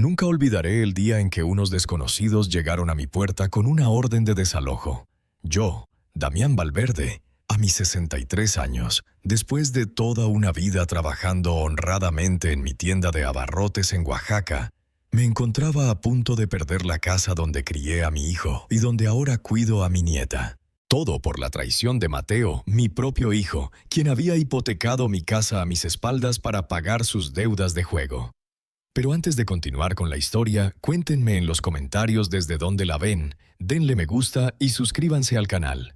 Nunca olvidaré el día en que unos desconocidos llegaron a mi puerta con una orden de desalojo. Yo, Damián Valverde, a mis 63 años, después de toda una vida trabajando honradamente en mi tienda de abarrotes en Oaxaca, me encontraba a punto de perder la casa donde crié a mi hijo y donde ahora cuido a mi nieta. Todo por la traición de Mateo, mi propio hijo, quien había hipotecado mi casa a mis espaldas para pagar sus deudas de juego. Pero antes de continuar con la historia, cuéntenme en los comentarios desde dónde la ven, denle me gusta y suscríbanse al canal.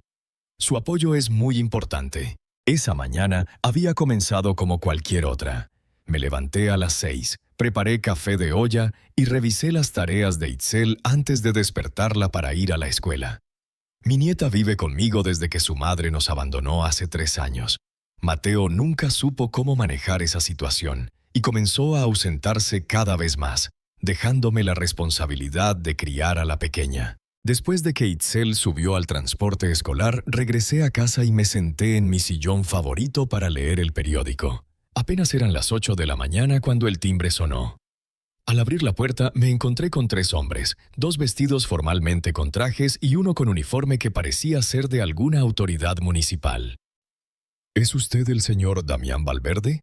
Su apoyo es muy importante. Esa mañana había comenzado como cualquier otra. Me levanté a las 6, preparé café de olla y revisé las tareas de Itzel antes de despertarla para ir a la escuela. Mi nieta vive conmigo desde que su madre nos abandonó hace 3 años. Mateo nunca supo cómo manejar esa situación y comenzó a ausentarse cada vez más, dejándome la responsabilidad de criar a la pequeña. Después de que Itzel subió al transporte escolar, regresé a casa y me senté en mi sillón favorito para leer el periódico. Apenas eran las 8 de la mañana cuando el timbre sonó. Al abrir la puerta me encontré con 3 hombres, 2 vestidos formalmente con trajes y uno con uniforme que parecía ser de alguna autoridad municipal. ¿Es usted el señor Damián Valverde?,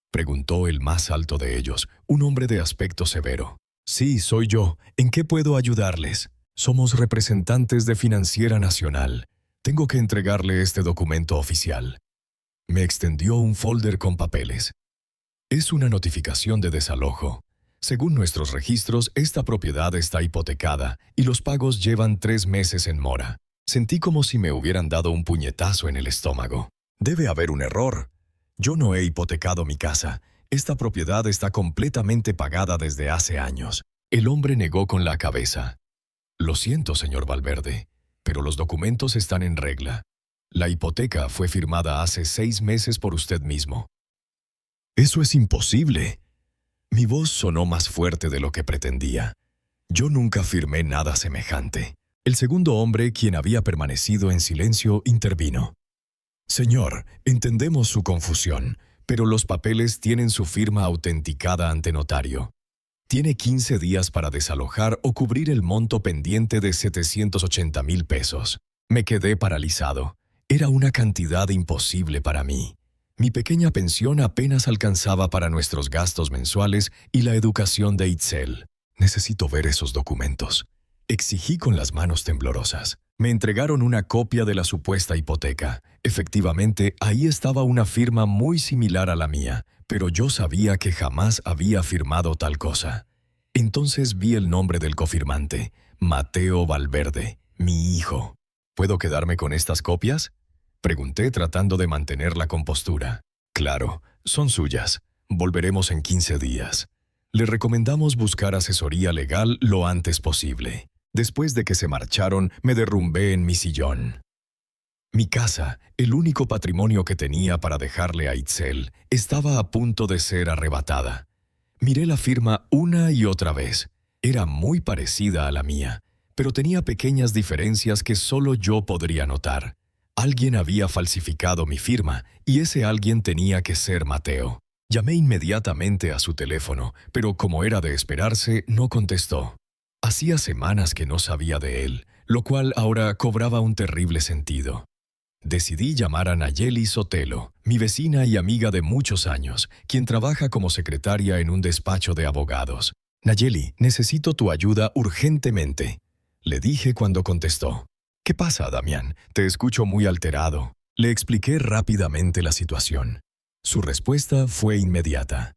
preguntó el más alto de ellos, un hombre de aspecto severo. Sí, soy yo. ¿En qué puedo ayudarles? Somos representantes de Financiera Nacional. Tengo que entregarle este documento oficial. Me extendió un folder con papeles. Es una notificación de desalojo. Según nuestros registros, esta propiedad está hipotecada y los pagos llevan 3 meses en mora. Sentí como si me hubieran dado un puñetazo en el estómago. Debe haber un error. Yo no he hipotecado mi casa. Esta propiedad está completamente pagada desde hace años. El hombre negó con la cabeza. Lo siento, señor Valverde, pero los documentos están en regla. La hipoteca fue firmada hace 6 meses por usted mismo. Eso es imposible. Mi voz sonó más fuerte de lo que pretendía. Yo nunca firmé nada semejante. El segundo hombre, quien había permanecido en silencio, intervino. Señor, entendemos su confusión, pero los papeles tienen su firma autenticada ante notario. Tiene 15 días para desalojar o cubrir el monto pendiente de 780,000 pesos. Me quedé paralizado. Era una cantidad imposible para mí. Mi pequeña pensión apenas alcanzaba para nuestros gastos mensuales y la educación de Itzel. Necesito ver esos documentos. Exigí con las manos temblorosas. Me entregaron una copia de la supuesta hipoteca. Efectivamente, ahí estaba una firma muy similar a la mía, pero yo sabía que jamás había firmado tal cosa. Entonces vi el nombre del cofirmante, Mateo Valverde, mi hijo. ¿Puedo quedarme con estas copias?, pregunté tratando de mantener la compostura. Claro, son suyas. Volveremos en 15 días. Le recomendamos buscar asesoría legal lo antes posible. Después de que se marcharon, me derrumbé en mi sillón. Mi casa, el único patrimonio que tenía para dejarle a Itzel, estaba a punto de ser arrebatada. Miré la firma una y otra vez. Era muy parecida a la mía, pero tenía pequeñas diferencias que solo yo podría notar. Alguien había falsificado mi firma, y ese alguien tenía que ser Mateo. Llamé inmediatamente a su teléfono, pero como era de esperarse, no contestó. Hacía semanas que no sabía de él, lo cual ahora cobraba un terrible sentido. Decidí llamar a Nayeli Sotelo, mi vecina y amiga de muchos años, quien trabaja como secretaria en un despacho de abogados. Nayeli, necesito tu ayuda urgentemente, le dije cuando contestó. ¿Qué pasa, Damián? Te escucho muy alterado. Le expliqué rápidamente la situación. Su respuesta fue inmediata.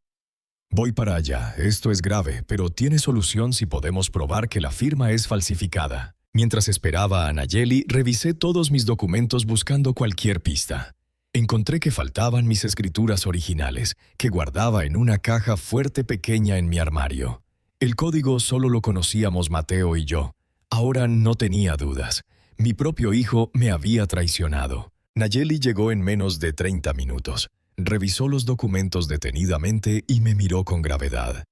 Voy para allá, esto es grave, pero tiene solución si podemos probar que la firma es falsificada. Mientras esperaba a Nayeli, revisé todos mis documentos buscando cualquier pista. Encontré que faltaban mis escrituras originales, que guardaba en una caja fuerte pequeña en mi armario. El código solo lo conocíamos Mateo y yo. Ahora no tenía dudas. Mi propio hijo me había traicionado. Nayeli llegó en menos de 30 minutos. Revisó los documentos detenidamente y me miró con gravedad.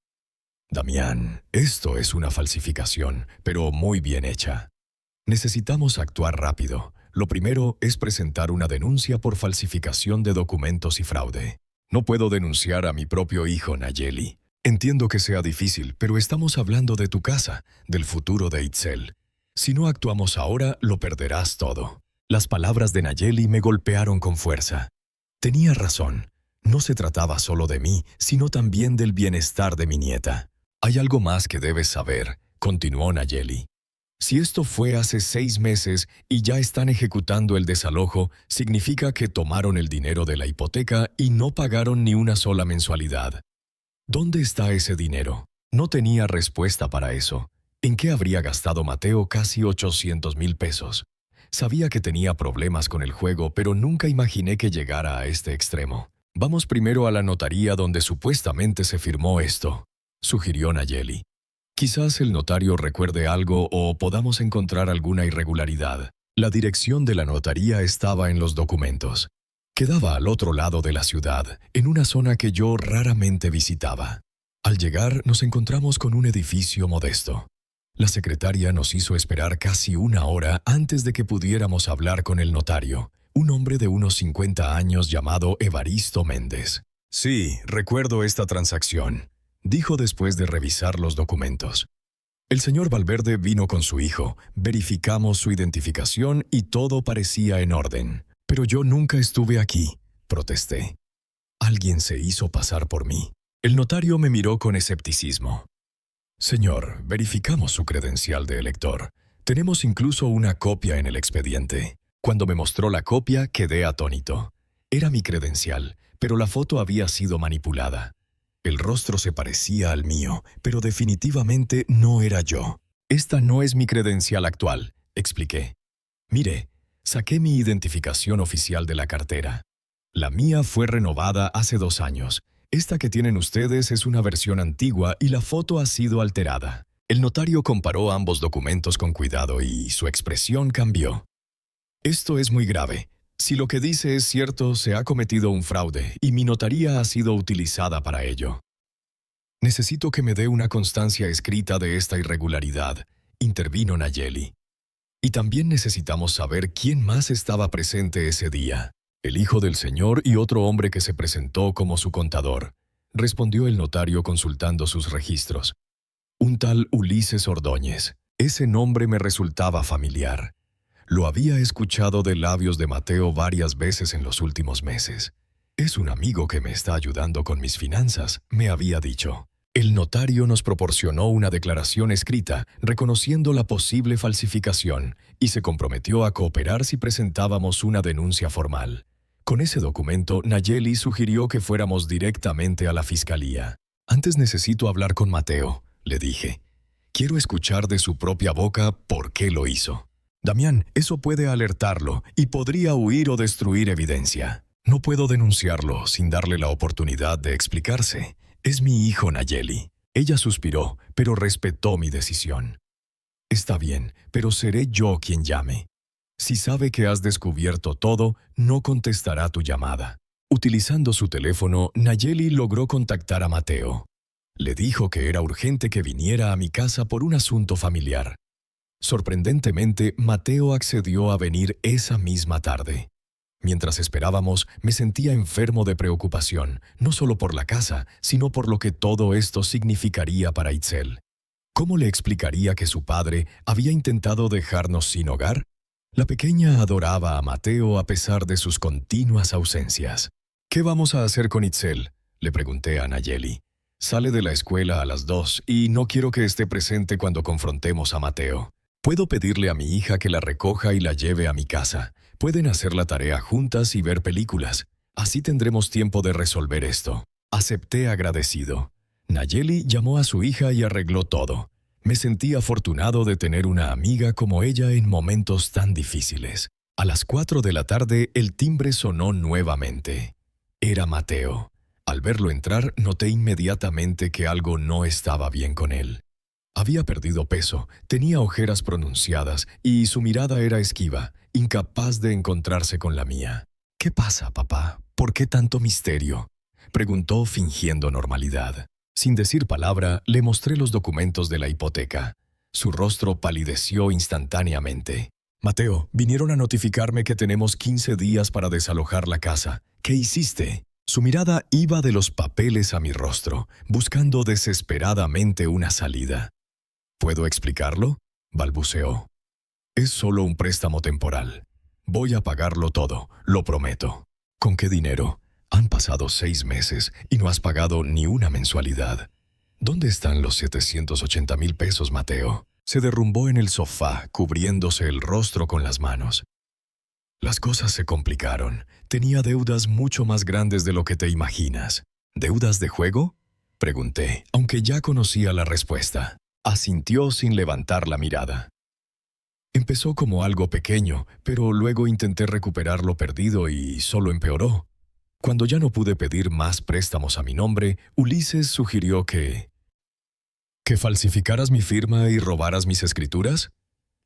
Damián, esto es una falsificación, pero muy bien hecha. Necesitamos actuar rápido. Lo primero es presentar una denuncia por falsificación de documentos y fraude. No puedo denunciar a mi propio hijo, Nayeli. Entiendo que sea difícil, pero estamos hablando de tu casa, del futuro de Itzel. Si no actuamos ahora, lo perderás todo. Las palabras de Nayeli me golpearon con fuerza. Tenía razón. No se trataba solo de mí, sino también del bienestar de mi nieta. Hay algo más que debes saber, continuó Nayeli. Si esto fue hace 6 meses y ya están ejecutando el desalojo, significa que tomaron el dinero de la hipoteca y no pagaron ni una sola mensualidad. ¿Dónde está ese dinero? No tenía respuesta para eso. ¿En qué habría gastado Mateo casi 800,000 pesos? Sabía que tenía problemas con el juego, pero nunca imaginé que llegara a este extremo. Vamos primero a la notaría donde supuestamente se firmó esto, sugirió Nayeli. Quizás el notario recuerde algo o podamos encontrar alguna irregularidad. La dirección de la notaría estaba en los documentos. Quedaba al otro lado de la ciudad, en una zona que yo raramente visitaba. Al llegar, nos encontramos con un edificio modesto. La secretaria nos hizo esperar casi 1 hora antes de que pudiéramos hablar con el notario, un hombre de unos 50 años llamado Evaristo Méndez. Sí, recuerdo esta transacción, dijo después de revisar los documentos. El señor Valverde vino con su hijo, verificamos su identificación y todo parecía en orden. Pero yo nunca estuve aquí, protesté. Alguien se hizo pasar por mí. El notario me miró con escepticismo. Señor, verificamos su credencial de elector. Tenemos incluso una copia en el expediente. Cuando me mostró la copia, quedé atónito. Era mi credencial, pero la foto había sido manipulada. El rostro se parecía al mío, pero definitivamente no era yo. Esta no es mi credencial actual, expliqué. Mire, saqué mi identificación oficial de la cartera. La mía fue renovada hace 2 años. Esta que tienen ustedes es una versión antigua y la foto ha sido alterada. El notario comparó ambos documentos con cuidado y su expresión cambió. Esto es muy grave. Si lo que dice es cierto, se ha cometido un fraude y mi notaría ha sido utilizada para ello. Necesito que me dé una constancia escrita de esta irregularidad, intervino Nayeli. Y también necesitamos saber quién más estaba presente ese día. El hijo del señor y otro hombre que se presentó como su contador, respondió el notario consultando sus registros. Un tal Ulises Ordóñez. Ese nombre me resultaba familiar. Lo había escuchado de labios de Mateo varias veces en los últimos meses. Es un amigo que me está ayudando con mis finanzas, me había dicho. El notario nos proporcionó una declaración escrita reconociendo la posible falsificación y se comprometió a cooperar si presentábamos una denuncia formal. Con ese documento, Nayeli sugirió que fuéramos directamente a la fiscalía. Antes necesito hablar con Mateo, le dije. Quiero escuchar de su propia boca por qué lo hizo. Damián, eso puede alertarlo y podría huir o destruir evidencia. No puedo denunciarlo sin darle la oportunidad de explicarse. Es mi hijo Nayeli. Ella suspiró, pero respetó mi decisión. Está bien, pero seré yo quien llame. Si sabe que has descubierto todo, no contestará tu llamada. Utilizando su teléfono, Nayeli logró contactar a Mateo. Le dijo que era urgente que viniera a mi casa por un asunto familiar. Sorprendentemente, Mateo accedió a venir esa misma tarde. Mientras esperábamos, me sentía enfermo de preocupación, no solo por la casa, sino por lo que todo esto significaría para Itzel. ¿Cómo le explicaría que su padre había intentado dejarnos sin hogar? La pequeña adoraba a Mateo a pesar de sus continuas ausencias. ¿Qué vamos a hacer con Itzel?, le pregunté a Nayeli. Sale de la escuela a las 2 y no quiero que esté presente cuando confrontemos a Mateo. Puedo pedirle a mi hija que la recoja y la lleve a mi casa. Pueden hacer la tarea juntas y ver películas. Así tendremos tiempo de resolver esto. Acepté agradecido. Nayeli llamó a su hija y arregló todo. Me sentí afortunado de tener una amiga como ella en momentos tan difíciles. A las 4 de la tarde, el timbre sonó nuevamente. Era Mateo. Al verlo entrar, noté inmediatamente que algo no estaba bien con él. Había perdido peso, tenía ojeras pronunciadas y su mirada era esquiva, incapaz de encontrarse con la mía. «¿Qué pasa, papá? ¿Por qué tanto misterio?», preguntó fingiendo normalidad. Sin decir palabra, le mostré los documentos de la hipoteca. Su rostro palideció instantáneamente. «Mateo, vinieron a notificarme que tenemos 15 días para desalojar la casa. ¿Qué hiciste?». Su mirada iba de los papeles a mi rostro, buscando desesperadamente una salida. ¿Puedo explicarlo?, balbuceó. Es solo un préstamo temporal. Voy a pagarlo todo, lo prometo. ¿Con qué dinero? Han pasado 6 meses y no has pagado ni una mensualidad. ¿Dónde están los 780,000 pesos, Mateo? Se derrumbó en el sofá, cubriéndose el rostro con las manos. Las cosas se complicaron. Tenía deudas mucho más grandes de lo que te imaginas. ¿Deudas de juego?, pregunté, aunque ya conocía la respuesta. Asintió sin levantar la mirada. Empezó como algo pequeño, pero luego intenté recuperar lo perdido y solo empeoró. Cuando ya no pude pedir más préstamos a mi nombre, Ulises sugirió que falsificaras mi firma y robaras mis escrituras.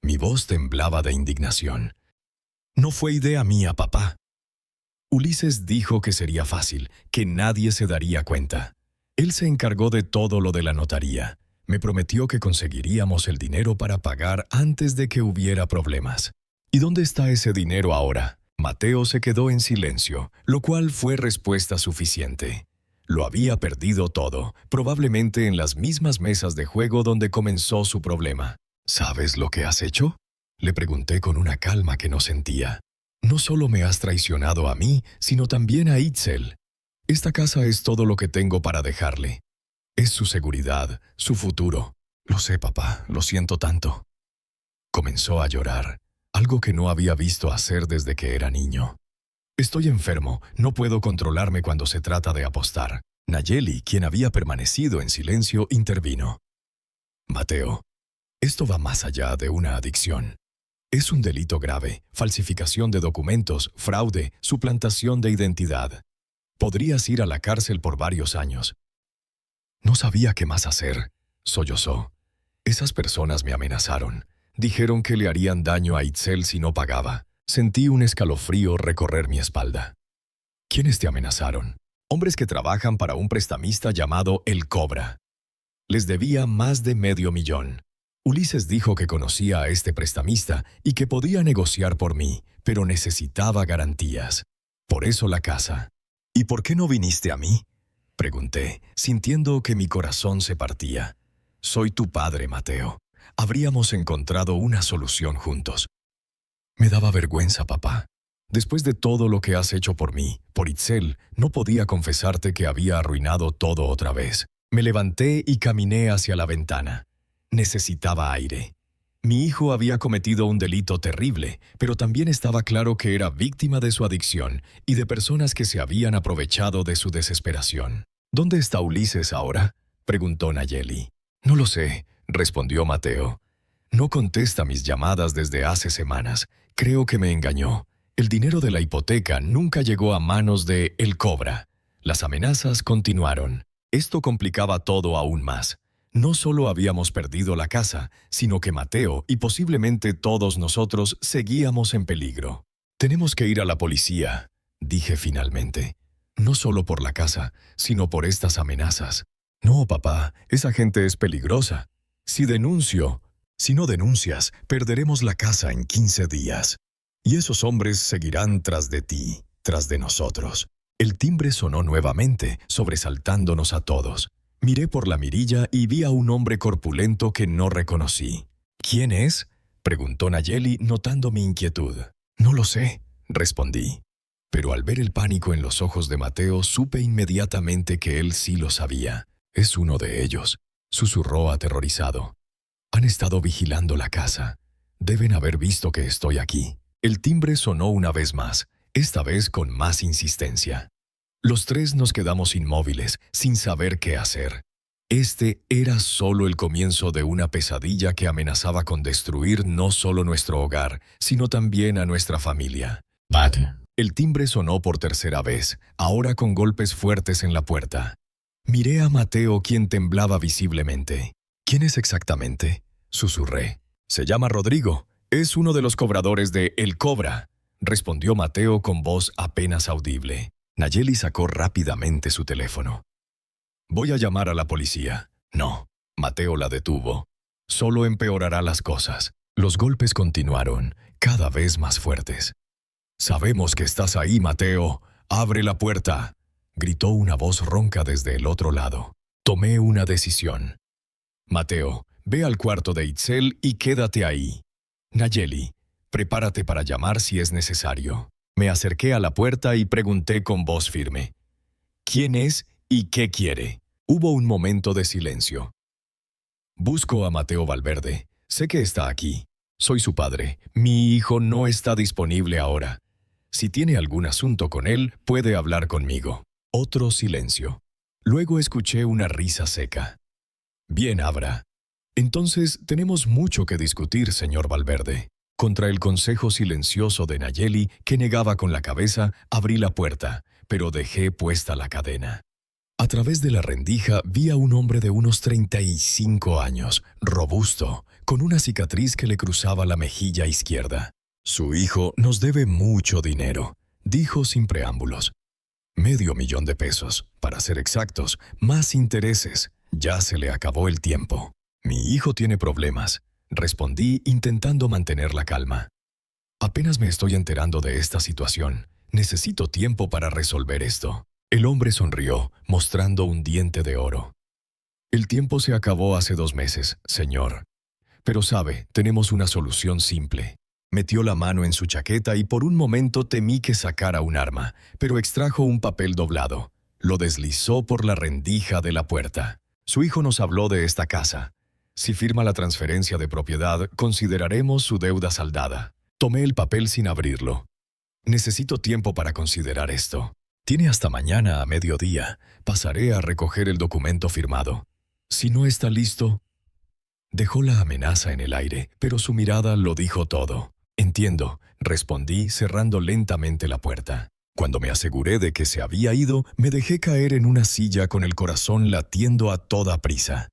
Mi voz temblaba de indignación. No fue idea mía, papá. Ulises dijo que sería fácil, que nadie se daría cuenta. Él se encargó de todo lo de la notaría. Me prometió que conseguiríamos el dinero para pagar antes de que hubiera problemas. ¿Y dónde está ese dinero ahora? Mateo se quedó en silencio, lo cual fue respuesta suficiente. Lo había perdido todo, probablemente en las mismas mesas de juego donde comenzó su problema. ¿Sabes lo que has hecho?, le pregunté con una calma que no sentía. No solo me has traicionado a mí, sino también a Itzel. Esta casa es todo lo que tengo para dejarle. Es su seguridad, su futuro. Lo sé, papá, lo siento tanto. Comenzó a llorar, algo que no había visto hacer desde que era niño. Estoy enfermo, no puedo controlarme cuando se trata de apostar. Nayeli, quien había permanecido en silencio, intervino. Mateo, esto va más allá de una adicción. Es un delito grave, falsificación de documentos, fraude, suplantación de identidad. Podrías ir a la cárcel por varios años. No sabía qué más hacer, sollozó. Esas personas me amenazaron. Dijeron que le harían daño a Itzel si no pagaba. Sentí un escalofrío recorrer mi espalda. ¿Quiénes te amenazaron? Hombres que trabajan para un prestamista llamado El Cobra. Les debía más de $500,000. Ulises dijo que conocía a este prestamista y que podía negociar por mí, pero necesitaba garantías. Por eso la casa. ¿Y por qué no viniste a mí?, pregunté, sintiendo que mi corazón se partía. Soy tu padre, Mateo. Habríamos encontrado una solución juntos. Me daba vergüenza, papá. Después de todo lo que has hecho por mí, por Itzel, no podía confesarte que había arruinado todo otra vez. Me levanté y caminé hacia la ventana. Necesitaba aire. Mi hijo había cometido un delito terrible, pero también estaba claro que era víctima de su adicción y de personas que se habían aprovechado de su desesperación. ¿Dónde está Ulises ahora?, preguntó Nayeli. No lo sé, respondió Mateo. No contesta mis llamadas desde hace semanas. Creo que me engañó. El dinero de la hipoteca nunca llegó a manos de El Cobra. Las amenazas continuaron. Esto complicaba todo aún más. No solo habíamos perdido la casa, sino que Mateo y posiblemente todos nosotros seguíamos en peligro. Tenemos que ir a la policía, dije finalmente. No solo por la casa, sino por estas amenazas. No, papá, esa gente es peligrosa. Si no denuncias, perderemos la casa en 15 días. Y esos hombres seguirán tras de ti, tras de nosotros. El timbre sonó nuevamente, sobresaltándonos a todos. Miré por la mirilla y vi a un hombre corpulento que no reconocí. ¿Quién es?, preguntó Nayeli, notando mi inquietud. No lo sé, respondí. Pero al ver el pánico en los ojos de Mateo, supe inmediatamente que él sí lo sabía. Es uno de ellos, susurró aterrorizado. Han estado vigilando la casa. Deben haber visto que estoy aquí. El timbre sonó una vez más, esta vez con más insistencia. Los tres nos quedamos inmóviles, sin saber qué hacer. Este era solo el comienzo de una pesadilla que amenazaba con destruir no solo nuestro hogar, sino también a nuestra familia. Pat. El timbre sonó por tercera vez, ahora con golpes fuertes en la puerta. Miré a Mateo, quien temblaba visiblemente. ¿Quién es exactamente?, susurré. Se llama Rodrigo. Es uno de los cobradores de El Cobra, respondió Mateo con voz apenas audible. Nayeli sacó rápidamente su teléfono. Voy a llamar a la policía. No, Mateo la detuvo. Solo empeorará las cosas. Los golpes continuaron, cada vez más fuertes. Sabemos que estás ahí, Mateo. Abre la puerta. gritó una voz ronca desde el otro lado. Tomé una decisión. Mateo, ve al cuarto de Itzel y quédate ahí. Nayeli, prepárate para llamar si es necesario. Me acerqué a la puerta y pregunté con voz firme. ¿Quién es y qué quiere? Hubo un momento de silencio. Busco a Mateo Valverde. Sé que está aquí. Soy su padre. Mi hijo no está disponible ahora. Si tiene algún asunto con él, puede hablar conmigo. Otro silencio. Luego escuché una risa seca. Bien, Abra. Entonces tenemos mucho que discutir, señor Valverde. Contra el consejo silencioso de Nayeli, que negaba con la cabeza, abrí la puerta, pero dejé puesta la cadena. A través de la rendija vi a un hombre de unos 35 años, robusto, con una cicatriz que le cruzaba la mejilla izquierda. Su hijo nos debe mucho dinero, dijo sin preámbulos. $500,000, para ser exactos, más intereses. Ya se le acabó el tiempo. Mi hijo tiene problemas, respondí intentando mantener la calma. Apenas me estoy enterando de esta situación. Necesito tiempo para resolver esto. El hombre sonrió, mostrando un diente de oro. El tiempo se acabó hace 2 meses, señor. Pero sabe, tenemos una solución simple. Metió la mano en su chaqueta y por un momento temí que sacara un arma, pero extrajo un papel doblado. Lo deslizó por la rendija de la puerta. Su hijo nos habló de esta casa. Si firma la transferencia de propiedad, consideraremos su deuda saldada. Tomé el papel sin abrirlo. Necesito tiempo para considerar esto. Tiene hasta mañana a mediodía. Pasaré a recoger el documento firmado. Si no está listo... Dejó la amenaza en el aire, pero su mirada lo dijo todo. Entiendo, respondí cerrando lentamente la puerta. Cuando me aseguré de que se había ido, me dejé caer en una silla con el corazón latiendo a toda prisa.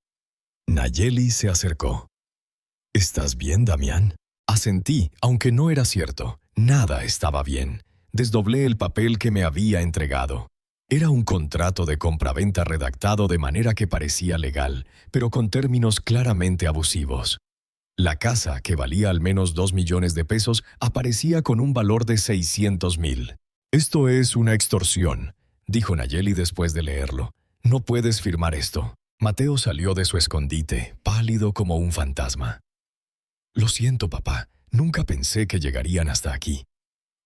Nayeli se acercó. ¿Estás bien, Damián? Asentí, aunque no era cierto. Nada estaba bien. Desdoblé el papel que me había entregado. Era un contrato de compraventa redactado de manera que parecía legal, pero con términos claramente abusivos. La casa, que valía al menos $2 millones, aparecía con un valor de $600,000. Esto es una extorsión, dijo Nayeli después de leerlo. No puedes firmar esto. Mateo salió de su escondite, pálido como un fantasma. Lo siento, papá. Nunca pensé que llegarían hasta aquí.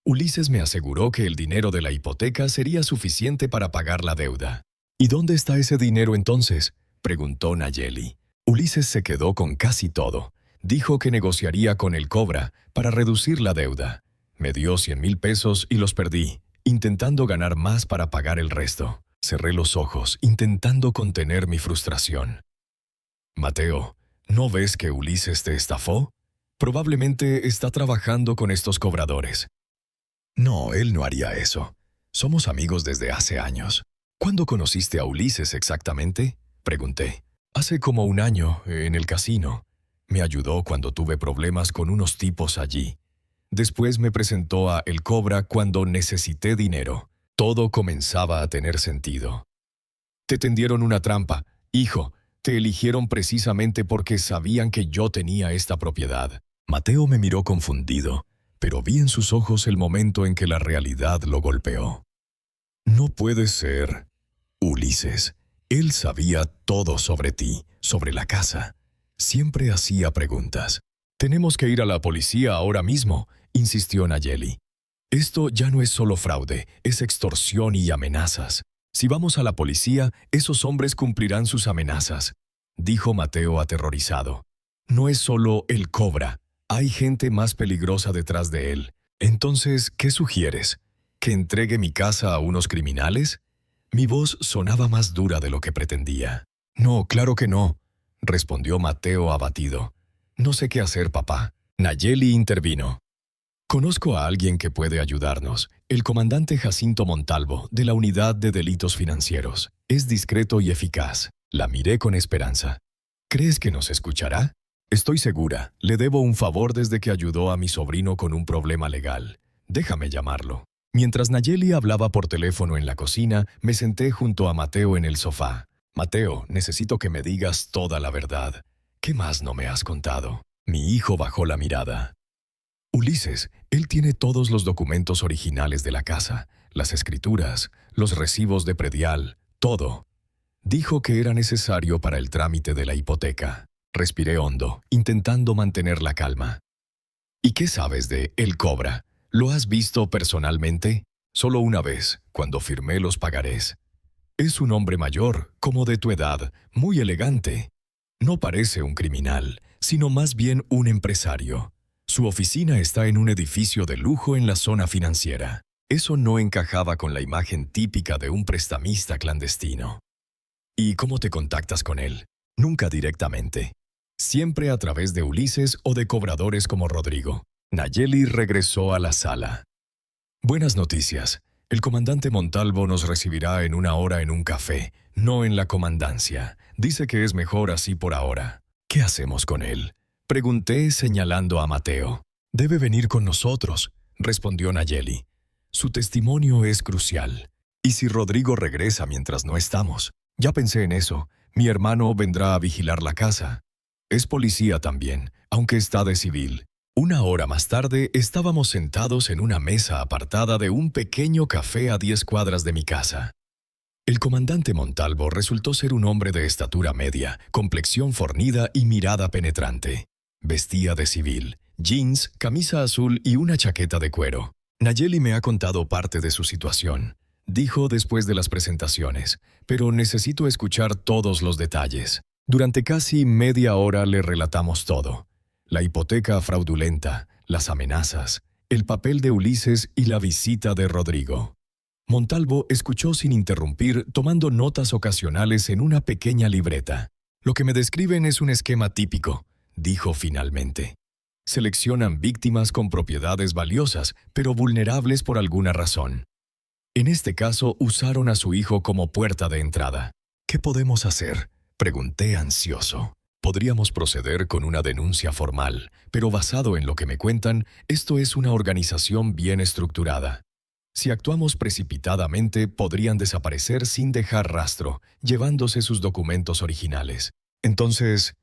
Ulises me aseguró que el dinero de la hipoteca sería suficiente para pagar la deuda. ¿Y dónde está ese dinero entonces?, preguntó Nayeli. Ulises se quedó con casi todo. Dijo que negociaría con el Cobra para reducir la deuda. Me dio $100,000 y los perdí, intentando ganar más para pagar el resto. Cerré los ojos, intentando contener mi frustración. Mateo, ¿no ves que Ulises te estafó? Probablemente está trabajando con estos cobradores. No, él no haría eso. Somos amigos desde hace años. ¿Cuándo conociste a Ulises exactamente?, pregunté. Hace como 1 año, en el casino. Me ayudó cuando tuve problemas con unos tipos allí. Después me presentó a El Cobra cuando necesité dinero. Todo comenzaba a tener sentido. Te tendieron una trampa. Hijo, te eligieron precisamente porque sabían que yo tenía esta propiedad. Mateo me miró confundido, pero vi en sus ojos el momento en que la realidad lo golpeó. No puede ser. Ulises, él sabía todo sobre ti, sobre la casa. Siempre hacía preguntas. Tenemos que ir a la policía ahora mismo, insistió Nayeli. Esto ya no es solo fraude, es extorsión y amenazas. Si vamos a la policía, esos hombres cumplirán sus amenazas, dijo Mateo aterrorizado. No es solo el Cobra, hay gente más peligrosa detrás de él. Entonces, ¿qué sugieres? ¿Que entregue mi casa a unos criminales? Mi voz sonaba más dura de lo que pretendía. No, claro que no, respondió Mateo abatido. No sé qué hacer, papá. Nayeli intervino. Conozco a alguien que puede ayudarnos, el comandante Jacinto Montalvo, de la Unidad de Delitos Financieros. Es discreto y eficaz. La miré con esperanza. ¿Crees que nos escuchará? Estoy segura. Le debo un favor desde que ayudó a mi sobrino con un problema legal. Déjame llamarlo. Mientras Nayeli hablaba por teléfono en la cocina, me senté junto a Mateo en el sofá. Mateo, necesito que me digas toda la verdad. ¿Qué más no me has contado? Mi hijo bajó la mirada. Ulises, él tiene todos los documentos originales de la casa. las escrituras, los recibos de predial, todo. Dijo que era necesario para el trámite de la hipoteca. Respiré hondo, intentando mantener la calma. ¿Y qué sabes de El Cobra? ¿Lo has visto personalmente? Solo una vez, cuando firmé los pagarés. Es un hombre mayor, como de tu edad, muy elegante. No parece un criminal, sino más bien un empresario. Su oficina está en un edificio de lujo en la zona financiera. Eso no encajaba con la imagen típica de un prestamista clandestino. ¿Y cómo te contactas con él? Nunca directamente. Siempre a través de Ulises o de cobradores como Rodrigo. Nayeli regresó a la sala. Buenas noticias. El comandante Montalvo nos recibirá en 1 hora en un café, no en la comandancia. Dice que es mejor así por ahora. ¿Qué hacemos con él? Pregunté señalando a Mateo. Debe venir con nosotros, respondió Nayeli. Su testimonio es crucial. ¿Y si Rodrigo regresa mientras no estamos? Ya pensé en eso. Mi hermano vendrá a vigilar la casa. Es policía también, aunque está de civil. 1 hora más tarde estábamos sentados en una mesa apartada de un pequeño café a 10 cuadras de mi casa. El comandante Montalvo resultó ser un hombre de estatura media, complexión fornida y mirada penetrante. Vestía de civil, jeans, camisa azul y una chaqueta de cuero. Nayeli me ha contado parte de su situación, dijo después de las presentaciones, pero necesito escuchar todos los detalles. Durante casi media hora le relatamos todo. La hipoteca fraudulenta, las amenazas, el papel de Ulises y la visita de Rodrigo. Montalvo escuchó sin interrumpir, tomando notas ocasionales en una pequeña libreta. Lo que me describen es un esquema típico, dijo finalmente. Seleccionan víctimas con propiedades valiosas, pero vulnerables por alguna razón. En este caso, usaron a su hijo como puerta de entrada. ¿Qué podemos hacer?, pregunté ansioso. Podríamos proceder con una denuncia formal, pero basado en lo que me cuentan, esto es una organización bien estructurada. Si actuamos precipitadamente, podrían desaparecer sin dejar rastro, llevándose sus documentos originales. Entonces,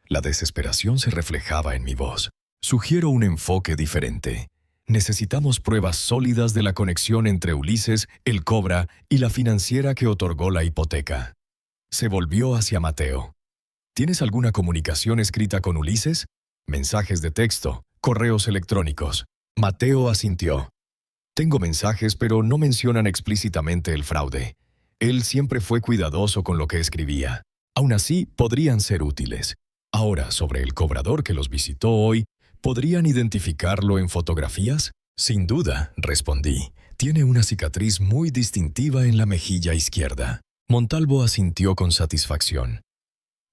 la desesperación se reflejaba en mi voz. Sugiero un enfoque diferente. Necesitamos pruebas sólidas de la conexión entre Ulises, el Cobra y la financiera que otorgó la hipoteca. Se volvió hacia Mateo. ¿Tienes alguna comunicación escrita con Ulises? Mensajes de texto, correos electrónicos. Mateo asintió. Tengo mensajes, pero no mencionan explícitamente el fraude. Él siempre fue cuidadoso con lo que escribía. Aún así, podrían ser útiles. Ahora, sobre el cobrador que los visitó hoy, ¿podrían identificarlo en fotografías? Sin duda, respondí. Tiene una cicatriz muy distintiva en la mejilla izquierda. Montalvo asintió con satisfacción.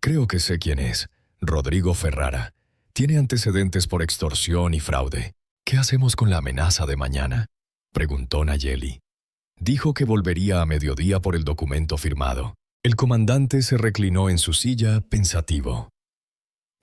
Creo que sé quién es. Rodrigo Ferrara. Tiene antecedentes por extorsión y fraude. ¿Qué hacemos con la amenaza de mañana?, preguntó Nayeli. Dijo que volvería a mediodía por el documento firmado. El comandante se reclinó en su silla, pensativo.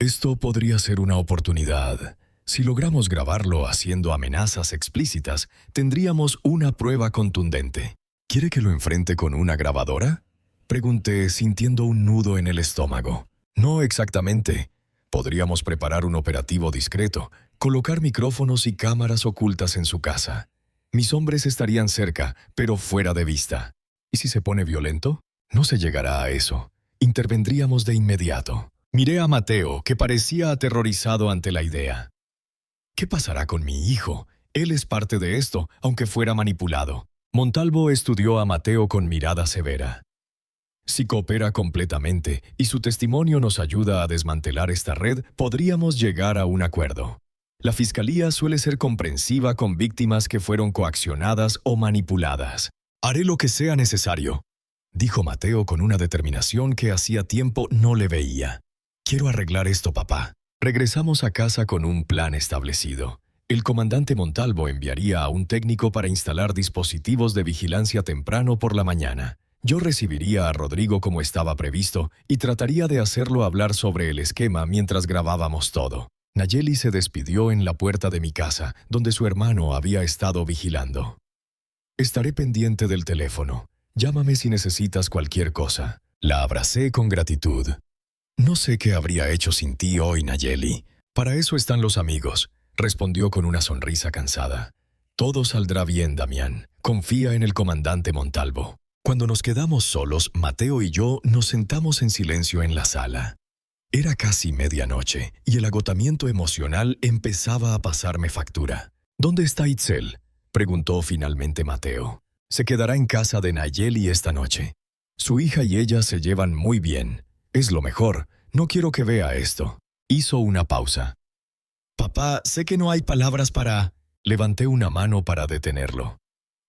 Esto podría ser una oportunidad. Si logramos grabarlo haciendo amenazas explícitas, tendríamos una prueba contundente. ¿Quiere que lo enfrente con una grabadora?, pregunté, sintiendo un nudo en el estómago. No exactamente. Podríamos preparar un operativo discreto, colocar micrófonos y cámaras ocultas en su casa. Mis hombres estarían cerca, pero fuera de vista. ¿Y si se pone violento? No se llegará a eso. Intervendríamos de inmediato. Miré a Mateo, que parecía aterrorizado ante la idea. ¿Qué pasará con mi hijo? Él es parte de esto, aunque fuera manipulado. Montalvo estudió a Mateo con mirada severa. Si coopera completamente y su testimonio nos ayuda a desmantelar esta red, podríamos llegar a un acuerdo. La fiscalía suele ser comprensiva con víctimas que fueron coaccionadas o manipuladas. Haré lo que sea necesario, dijo Mateo con una determinación que hacía tiempo no le veía. Quiero arreglar esto, papá. Regresamos a casa con un plan establecido. El comandante Montalvo enviaría a un técnico para instalar dispositivos de vigilancia temprano por la mañana. Yo recibiría a Rodrigo como estaba previsto y trataría de hacerlo hablar sobre el esquema mientras grabábamos todo. Nayeli se despidió en la puerta de mi casa, donde su hermano había estado vigilando. Estaré pendiente del teléfono. Llámame si necesitas cualquier cosa. La abracé con gratitud. No sé qué habría hecho sin ti hoy, Nayeli. Para eso están los amigos, respondió con una sonrisa cansada. Todo saldrá bien, Damián. Confía en el comandante Montalvo. Cuando nos quedamos solos, Mateo y yo nos sentamos en silencio en la sala. Era casi medianoche y el agotamiento emocional empezaba a pasarme factura. ¿Dónde está Itzel?, preguntó finalmente Mateo. Se quedará en casa de Nayeli esta noche. Su hija y ella se llevan muy bien. Es lo mejor. No quiero que vea esto. Hizo una pausa. Papá, sé que no hay palabras para... Levanté una mano para detenerlo.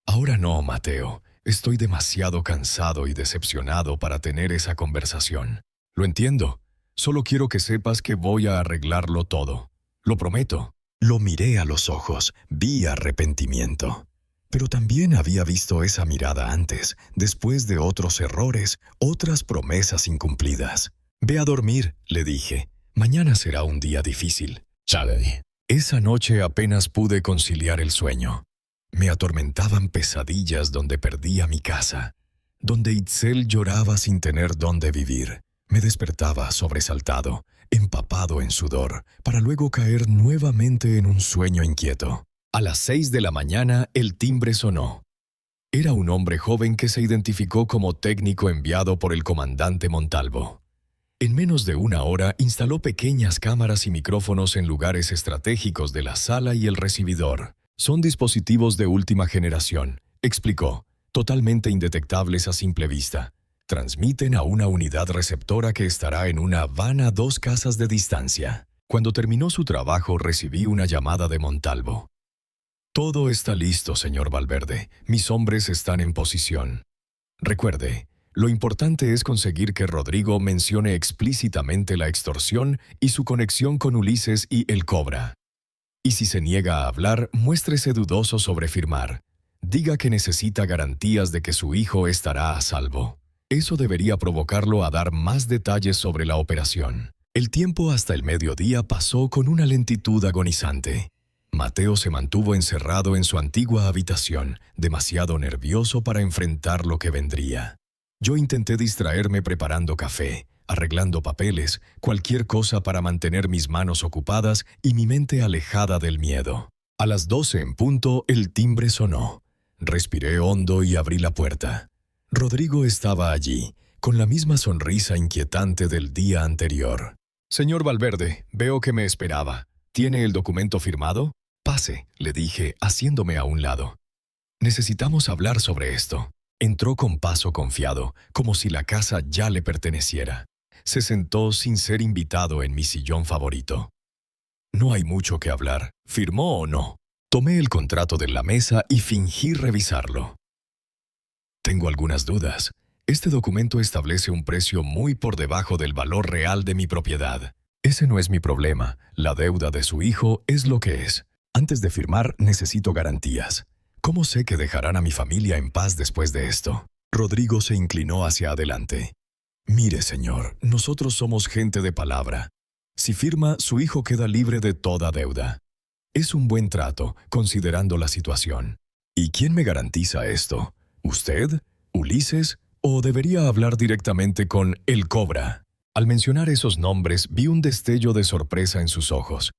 Ahora no, Mateo. Estoy demasiado cansado y decepcionado para tener esa conversación. Lo entiendo. Solo quiero que sepas que voy a arreglarlo todo. Lo prometo. Lo miré a los ojos. Vi arrepentimiento. Pero también había visto esa mirada antes, después de otros errores, otras promesas incumplidas. Ve a dormir, le dije. Mañana será un día difícil. Chale. Esa noche apenas pude conciliar el sueño. Me atormentaban pesadillas donde perdía mi casa, donde Itzel lloraba sin tener dónde vivir. Me despertaba sobresaltado, empapado en sudor, para luego caer nuevamente en un sueño inquieto. A las 6 de la mañana el timbre sonó. Era un hombre joven que se identificó como técnico enviado por el comandante Montalvo. En menos de una hora instaló pequeñas cámaras y micrófonos en lugares estratégicos de la sala y el recibidor. Son dispositivos de última generación, explicó, totalmente indetectables a simple vista. Transmiten a una unidad receptora que estará en una van a 2 casas de distancia. Cuando terminó su trabajo recibí una llamada de Montalvo. Todo está listo, señor Valverde. Mis hombres están en posición. Recuerde, lo importante es conseguir que Rodrigo mencione explícitamente la extorsión y su conexión con Ulises y el Cobra. Y si se niega a hablar, muéstrese dudoso sobre firmar. Diga que necesita garantías de que su hijo estará a salvo. Eso debería provocarlo a dar más detalles sobre la operación. El tiempo hasta el mediodía pasó con una lentitud agonizante. Mateo se mantuvo encerrado en su antigua habitación, demasiado nervioso para enfrentar lo que vendría. Yo intenté distraerme preparando café, arreglando papeles, cualquier cosa para mantener mis manos ocupadas y mi mente alejada del miedo. A las 12 en punto, el timbre sonó. Respiré hondo y abrí la puerta. Rodrigo estaba allí, con la misma sonrisa inquietante del día anterior. «Señor Valverde, veo que me esperaba. ¿Tiene el documento firmado?» «Pase», le dije, haciéndome a un lado. «Necesitamos hablar sobre esto». Entró con paso confiado, como si la casa ya le perteneciera. Se sentó sin ser invitado en mi sillón favorito. «No hay mucho que hablar. ¿Firmó o no?» Tomé el contrato de la mesa y fingí revisarlo. «Tengo algunas dudas. Este documento establece un precio muy por debajo del valor real de mi propiedad. Ese no es mi problema. La deuda de su hijo es lo que es. Antes de firmar, necesito garantías. ¿Cómo sé que dejarán a mi familia en paz después de esto?» Rodrigo se inclinó hacia adelante. «Mire, señor, nosotros somos gente de palabra. Si firma, su hijo queda libre de toda deuda. Es un buen trato, considerando la situación. ¿Y quién me garantiza esto? ¿Usted? ¿Ulises? ¿O debería hablar directamente con el Cobra?» Al mencionar esos nombres, vi un destello de sorpresa en sus ojos.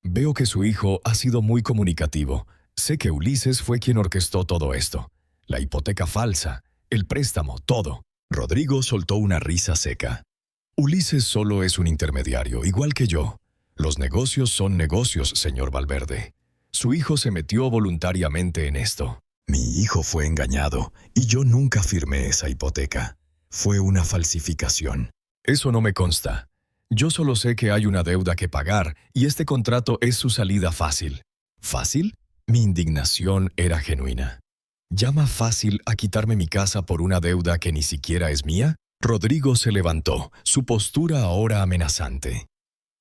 «Veo que su hijo ha sido muy comunicativo. Sé que Ulises fue quien orquestó todo esto. La hipoteca falsa, el préstamo, todo». Rodrigo soltó una risa seca. «Ulises solo es un intermediario, igual que yo. Los negocios son negocios, señor Valverde. Su hijo se metió voluntariamente en esto. Mi hijo fue engañado y yo nunca firmé esa hipoteca. Fue una falsificación. Eso no me consta. Yo solo sé que hay una deuda que pagar y este contrato es su salida fácil». ¿Fácil? Mi indignación era genuina. ¿Llama fácil a quitarme mi casa por una deuda que ni siquiera es mía? Rodrigo se levantó, su postura ahora amenazante.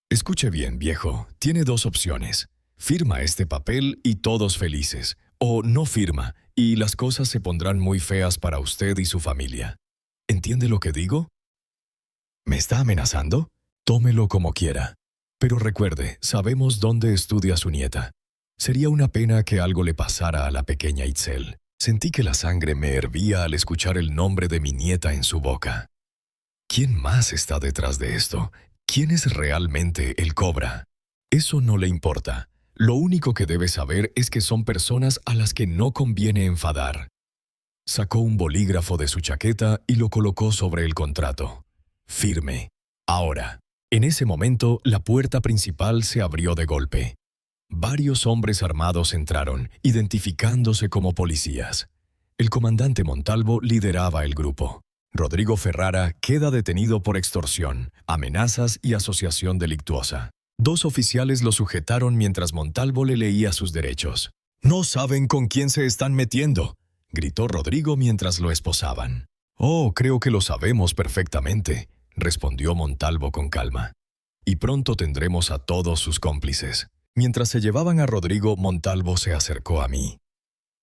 «Escuche bien, viejo. Tiene 2 opciones. Firma este papel y todos felices. O no firma, y las cosas se pondrán muy feas para usted y su familia. ¿Entiende lo que digo?» ¿Me está amenazando? Tómelo como quiera. Pero recuerde, sabemos dónde estudia su nieta. Sería una pena que algo le pasara a la pequeña Itzel. Sentí que la sangre me hervía al escuchar el nombre de mi nieta en su boca. ¿Quién más está detrás de esto? ¿Quién es realmente el Cobra? Eso no le importa. Lo único que debes saber es que son personas a las que no conviene enfadar. Sacó un bolígrafo de su chaqueta y lo colocó sobre el contrato. Firme. Ahora. En ese momento, la puerta principal se abrió de golpe. Varios hombres armados entraron, identificándose como policías. El comandante Montalvo lideraba el grupo. Rodrigo Ferrara queda detenido por extorsión, amenazas y asociación delictuosa. 2 oficiales lo sujetaron mientras Montalvo le leía sus derechos. «No saben con quién se están metiendo», gritó Rodrigo mientras lo esposaban. «Oh, creo que lo sabemos perfectamente», respondió Montalvo con calma. «Y pronto tendremos a todos sus cómplices». Mientras se llevaban a Rodrigo, Montalvo se acercó a mí.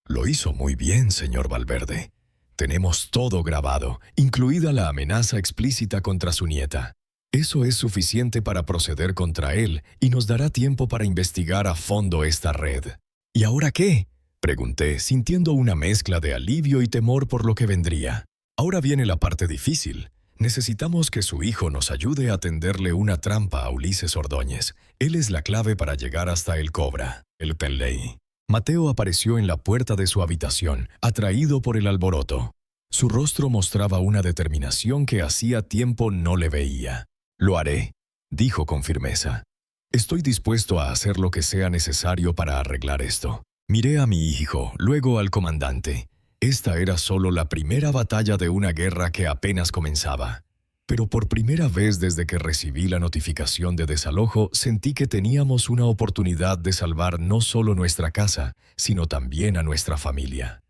«Lo hizo muy bien, señor Valverde. Tenemos todo grabado, incluida la amenaza explícita contra su nieta. Eso es suficiente para proceder contra él y nos dará tiempo para investigar a fondo esta red». «¿Y ahora qué?», pregunté, sintiendo una mezcla de alivio y temor por lo que vendría. «Ahora viene la parte difícil. Necesitamos que su hijo nos ayude a tenderle una trampa a Ulises Ordóñez. Él es la clave para llegar hasta el Cobra, el Pelley». Mateo apareció en la puerta de su habitación, atraído por el alboroto. Su rostro mostraba una determinación que hacía tiempo no le veía. «Lo haré», dijo con firmeza. «Estoy dispuesto a hacer lo que sea necesario para arreglar esto». Miré a mi hijo, luego al comandante. Esta era solo la primera batalla de una guerra que apenas comenzaba. Pero por primera vez desde que recibí la notificación de desalojo, sentí que teníamos una oportunidad de salvar no solo nuestra casa, sino también a nuestra familia.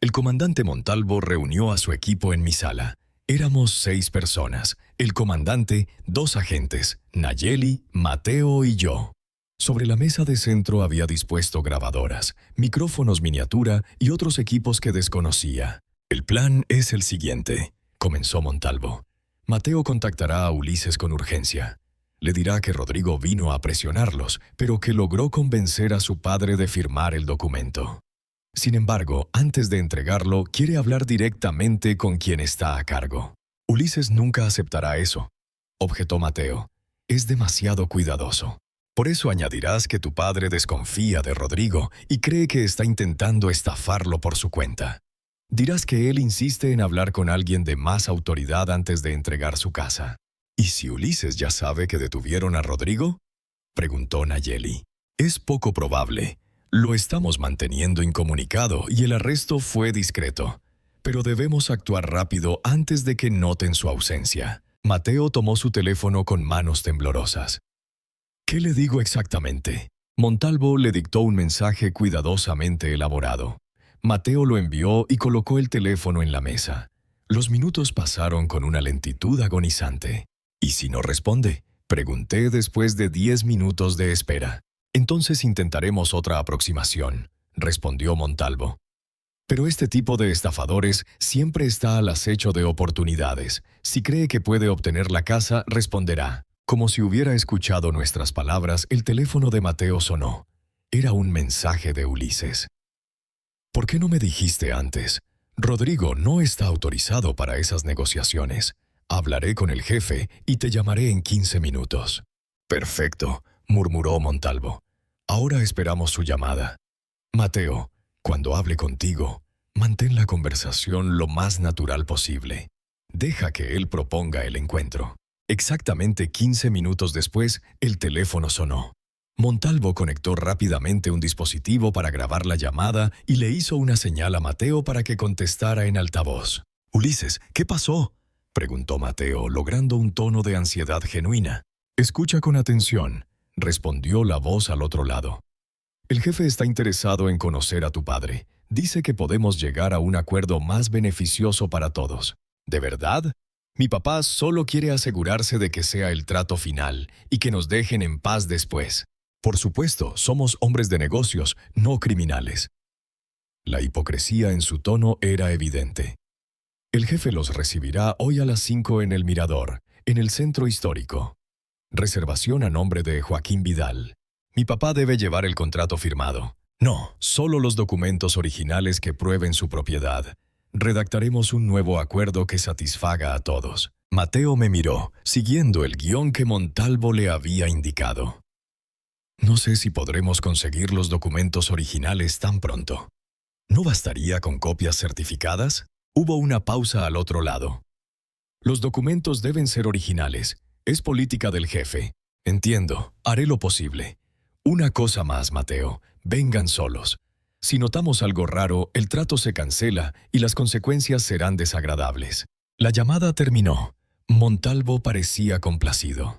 El comandante Montalvo reunió a su equipo en mi sala. Éramos 6 personas, el comandante, 2 agentes, Nayeli, Mateo y yo. Sobre la mesa de centro había dispuesto grabadoras, micrófonos miniatura y otros equipos que desconocía. «El plan es el siguiente», comenzó Montalvo. «Mateo contactará a Ulises con urgencia. Le dirá que Rodrigo vino a presionarlos, pero que logró convencer a su padre de firmar el documento. Sin embargo, antes de entregarlo, quiere hablar directamente con quien está a cargo». «Ulises nunca aceptará eso», objetó Mateo. «Es demasiado cuidadoso. Por eso añadirás que tu padre desconfía de Rodrigo y cree que está intentando estafarlo por su cuenta. Dirás que él insiste en hablar con alguien de más autoridad antes de entregar su casa». «¿Y si Ulises ya sabe que detuvieron a Rodrigo?», preguntó Nayeli. «Es poco probable. Lo estamos manteniendo incomunicado y el arresto fue discreto. Pero debemos actuar rápido antes de que noten su ausencia». Mateo tomó su teléfono con manos temblorosas. «¿Qué le digo exactamente?». Montalvo le dictó un mensaje cuidadosamente elaborado. Mateo lo envió y colocó el teléfono en la mesa. Los minutos pasaron con una lentitud agonizante. «¿Y si no responde?», pregunté después de 10 minutos de espera. «Entonces intentaremos otra aproximación», respondió Montalvo. «Pero este tipo de estafadores siempre está al acecho de oportunidades. Si cree que puede obtener la casa, responderá». Como si hubiera escuchado nuestras palabras, el teléfono de Mateo sonó. Era un mensaje de Ulises. «¿Por qué no me dijiste antes? Rodrigo no está autorizado para esas negociaciones. Hablaré con el jefe y te llamaré en 15 minutos». «Perfecto», murmuró Montalvo. «Ahora esperamos su llamada. Mateo, cuando hable contigo, mantén la conversación lo más natural posible. Deja que él proponga el encuentro». Exactamente 15 minutos después, el teléfono sonó. Montalvo conectó rápidamente un dispositivo para grabar la llamada y le hizo una señal a Mateo para que contestara en altavoz. «Ulises, ¿qué pasó?», preguntó Mateo, logrando un tono de ansiedad genuina. «Escucha con atención», respondió la voz al otro lado. «El jefe está interesado en conocer a tu padre. Dice que podemos llegar a un acuerdo más beneficioso para todos». «¿De verdad?». «Mi papá solo quiere asegurarse de que sea el trato final y que nos dejen en paz después. Por supuesto, somos hombres de negocios, no criminales». La hipocresía en su tono era evidente. «El jefe los recibirá hoy a las 5 en el Mirador, en el centro histórico. Reservación a nombre de Joaquín Vidal. Mi papá debe llevar el contrato firmado. No, solo los documentos originales que prueben su propiedad. Redactaremos un nuevo acuerdo que satisfaga a todos». Mateo me miró, siguiendo el guión que Montalvo le había indicado. No sé si podremos conseguir los documentos originales tan pronto. ¿No bastaría con copias certificadas? Hubo una pausa al otro lado. Los documentos deben ser originales. Es política del jefe. Entiendo, haré lo posible. Una cosa más, Mateo. Vengan solos. Si notamos algo raro, el trato se cancela y las consecuencias serán desagradables. La llamada terminó. Montalvo parecía complacido.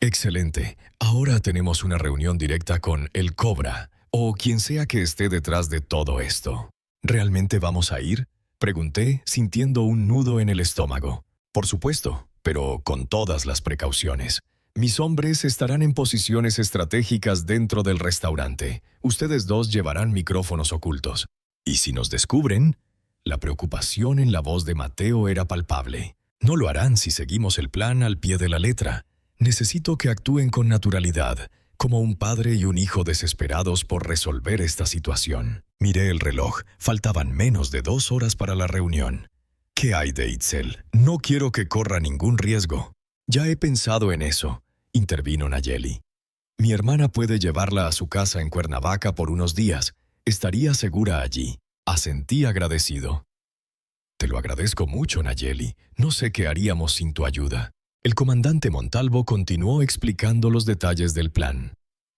Excelente. Ahora tenemos una reunión directa con el Cobra, o quien sea que esté detrás de todo esto. ¿Realmente vamos a ir? Pregunté, sintiendo un nudo en el estómago. Por supuesto, pero con todas las precauciones. Mis hombres estarán en posiciones estratégicas dentro del restaurante. Ustedes dos llevarán micrófonos ocultos. ¿Y si nos descubren? La preocupación en la voz de Mateo era palpable. No lo harán si seguimos el plan al pie de la letra. Necesito que actúen con naturalidad, como un padre y un hijo desesperados por resolver esta situación. Miré el reloj. Faltaban menos de 2 horas para la reunión. ¿Qué hay de Itzel? No quiero que corra ningún riesgo. Ya he pensado en eso, intervino Nayeli. Mi hermana puede llevarla a su casa en Cuernavaca por unos días. Estaría segura allí. Asentí agradecido. Te lo agradezco mucho, Nayeli. No sé qué haríamos sin tu ayuda. El comandante Montalvo continuó explicando los detalles del plan.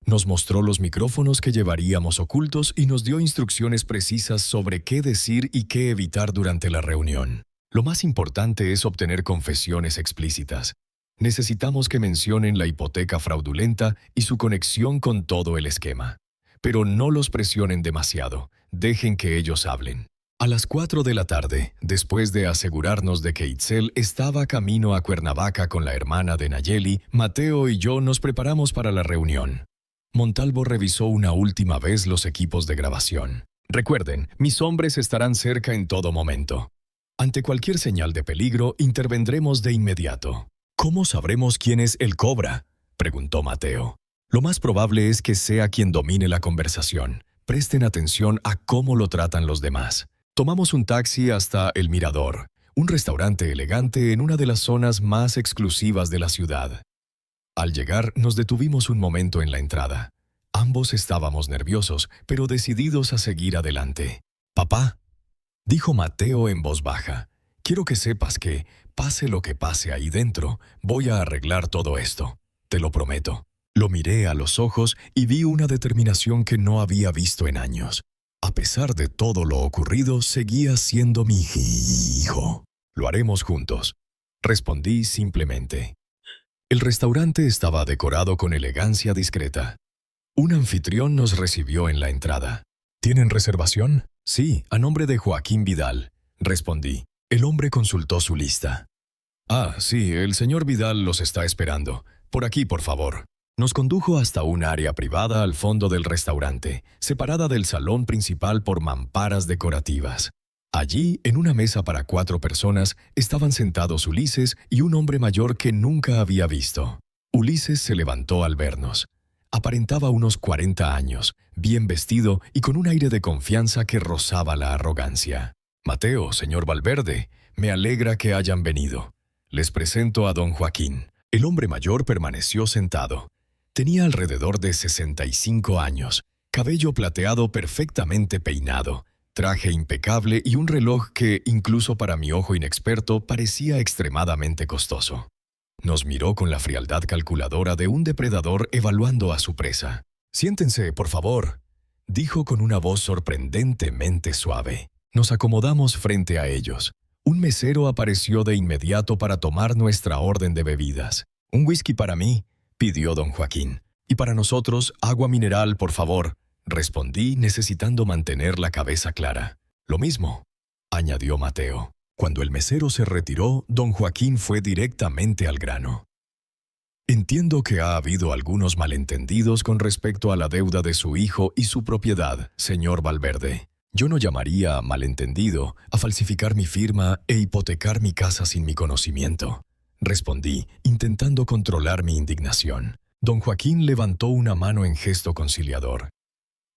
Nos mostró los micrófonos que llevaríamos ocultos y nos dio instrucciones precisas sobre qué decir y qué evitar durante la reunión. Lo más importante es obtener confesiones explícitas. Necesitamos que mencionen la hipoteca fraudulenta y su conexión con todo el esquema. Pero no los presionen demasiado. Dejen que ellos hablen. A las 4 de la tarde, después de asegurarnos de que Itzel estaba camino a Cuernavaca con la hermana de Nayeli, Mateo y yo nos preparamos para la reunión. Montalvo revisó una última vez los equipos de grabación. Recuerden, mis hombres estarán cerca en todo momento. Ante cualquier señal de peligro, intervendremos de inmediato. ¿Cómo sabremos quién es el Cobra?, preguntó Mateo. Lo más probable es que sea quien domine la conversación. Presten atención a cómo lo tratan los demás. Tomamos un taxi hasta El Mirador, un restaurante elegante en una de las zonas más exclusivas de la ciudad. Al llegar, nos detuvimos un momento en la entrada. Ambos estábamos nerviosos, pero decididos a seguir adelante. «Papá», dijo Mateo en voz baja, «quiero que sepas que, pase lo que pase ahí dentro, voy a arreglar todo esto. Te lo prometo». Lo miré a los ojos y vi una determinación que no había visto en años. A pesar de todo lo ocurrido, seguía siendo mi hijo. «Lo haremos juntos», respondí simplemente. El restaurante estaba decorado con elegancia discreta. Un anfitrión nos recibió en la entrada. «¿Tienen reservación?» «Sí, a nombre de Joaquín Vidal», respondí. El hombre consultó su lista. «Ah, sí, el señor Vidal los está esperando. Por aquí, por favor». Nos condujo hasta un área privada al fondo del restaurante, separada del salón principal por mamparas decorativas. Allí, en una mesa para 4 personas, estaban sentados Ulises y un hombre mayor que nunca había visto. Ulises se levantó al vernos. Aparentaba unos 40 años, bien vestido y con un aire de confianza que rozaba la arrogancia. «Mateo, señor Valverde, me alegra que hayan venido. Les presento a don Joaquín». El hombre mayor permaneció sentado. Tenía alrededor de 65 años, cabello plateado perfectamente peinado, traje impecable y un reloj que, incluso para mi ojo inexperto, parecía extremadamente costoso. Nos miró con la frialdad calculadora de un depredador evaluando a su presa. «Siéntense, por favor», dijo con una voz sorprendentemente suave. Nos acomodamos frente a ellos. Un mesero apareció de inmediato para tomar nuestra orden de bebidas. «Un whisky para mí», pidió don Joaquín. «Y para nosotros, agua mineral, por favor», respondí, necesitando mantener la cabeza clara. «Lo mismo», añadió Mateo. Cuando el mesero se retiró, don Joaquín fue directamente al grano. «Entiendo que ha habido algunos malentendidos con respecto a la deuda de su hijo y su propiedad, señor Valverde. Yo no llamaría malentendido a falsificar mi firma e hipotecar mi casa sin mi conocimiento», respondí, intentando controlar mi indignación. Don Joaquín levantó una mano en gesto conciliador.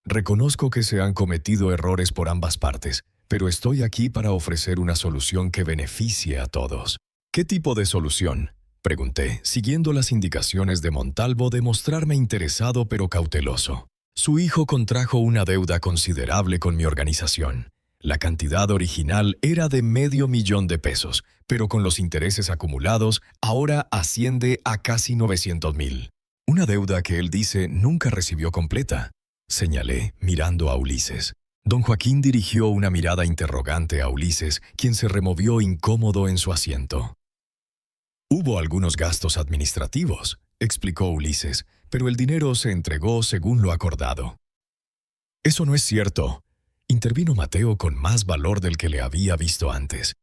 «Reconozco que se han cometido errores por ambas partes, pero estoy aquí para ofrecer una solución que beneficie a todos». «¿Qué tipo de solución?», Pregunté, siguiendo las indicaciones de Montalvo de mostrarme interesado pero cauteloso. Su hijo contrajo una deuda considerable con mi organización. La cantidad original era de $500,000, pero con los intereses acumulados ahora asciende a casi 900,000. Una deuda que él dice nunca recibió completa, señalé, mirando a Ulises. Don Joaquín dirigió una mirada interrogante a Ulises, quien se removió incómodo en su asiento. Hubo algunos gastos administrativos, explicó Ulises, pero el dinero se entregó según lo acordado. Eso no es cierto, intervino Mateo con más valor del que le había visto antes.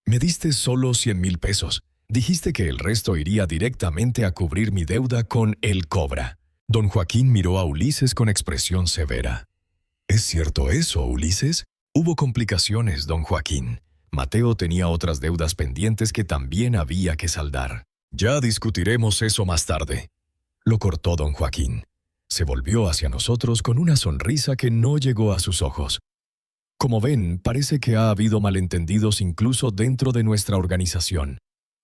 Me diste solo 100,000 pesos. Dijiste que el resto iría directamente a cubrir mi deuda con el Cobra. Don Joaquín miró a Ulises con expresión severa. ¿Es cierto eso, Ulises? Hubo complicaciones, don Joaquín. Mateo tenía otras deudas pendientes que también había que saldar. Ya discutiremos eso más tarde. Lo cortó don Joaquín. Se volvió hacia nosotros con una sonrisa que no llegó a sus ojos. Como ven, parece que ha habido malentendidos incluso dentro de nuestra organización.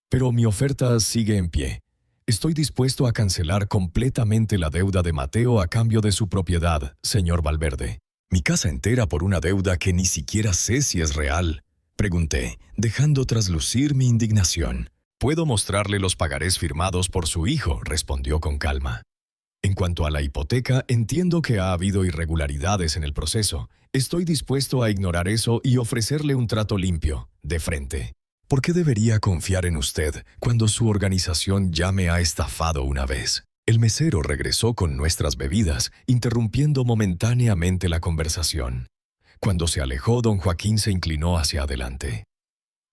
Pero mi oferta sigue en pie. Estoy dispuesto a cancelar completamente la deuda de Mateo a cambio de su propiedad, señor Valverde. ¿Mi casa entera por una deuda que ni siquiera sé si es real? Pregunté, dejando traslucir mi indignación. Puedo mostrarle los pagarés firmados por su hijo, respondió con calma. En cuanto a la hipoteca, entiendo que ha habido irregularidades en el proceso. Estoy dispuesto a ignorar eso y ofrecerle un trato limpio, de frente. ¿Por qué debería confiar en usted cuando su organización ya me ha estafado una vez? El mesero regresó con nuestras bebidas, interrumpiendo momentáneamente la conversación. Cuando se alejó, don Joaquín se inclinó hacia adelante.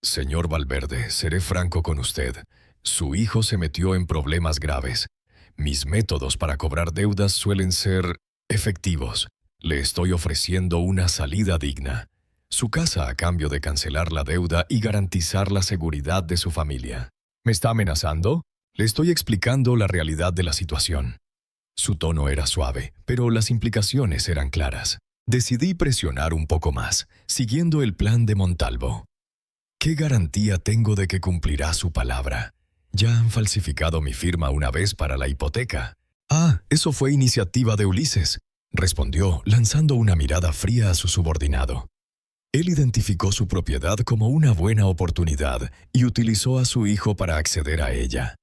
Señor Valverde, seré franco con usted. Su hijo se metió en problemas graves. Mis métodos para cobrar deudas suelen ser efectivos. Le estoy ofreciendo una salida digna. Su casa a cambio de cancelar la deuda y garantizar la seguridad de su familia. ¿Me está amenazando? Le estoy explicando la realidad de la situación. Su tono era suave, pero las implicaciones eran claras. Decidí presionar un poco más, siguiendo el plan de Montalvo. ¿Qué garantía tengo de que cumplirá su palabra? Ya han falsificado mi firma una vez para la hipoteca. Ah, eso fue iniciativa de Ulises, respondió, lanzando una mirada fría a su subordinado. Él identificó su propiedad como una buena oportunidad y utilizó a su hijo para acceder a ella.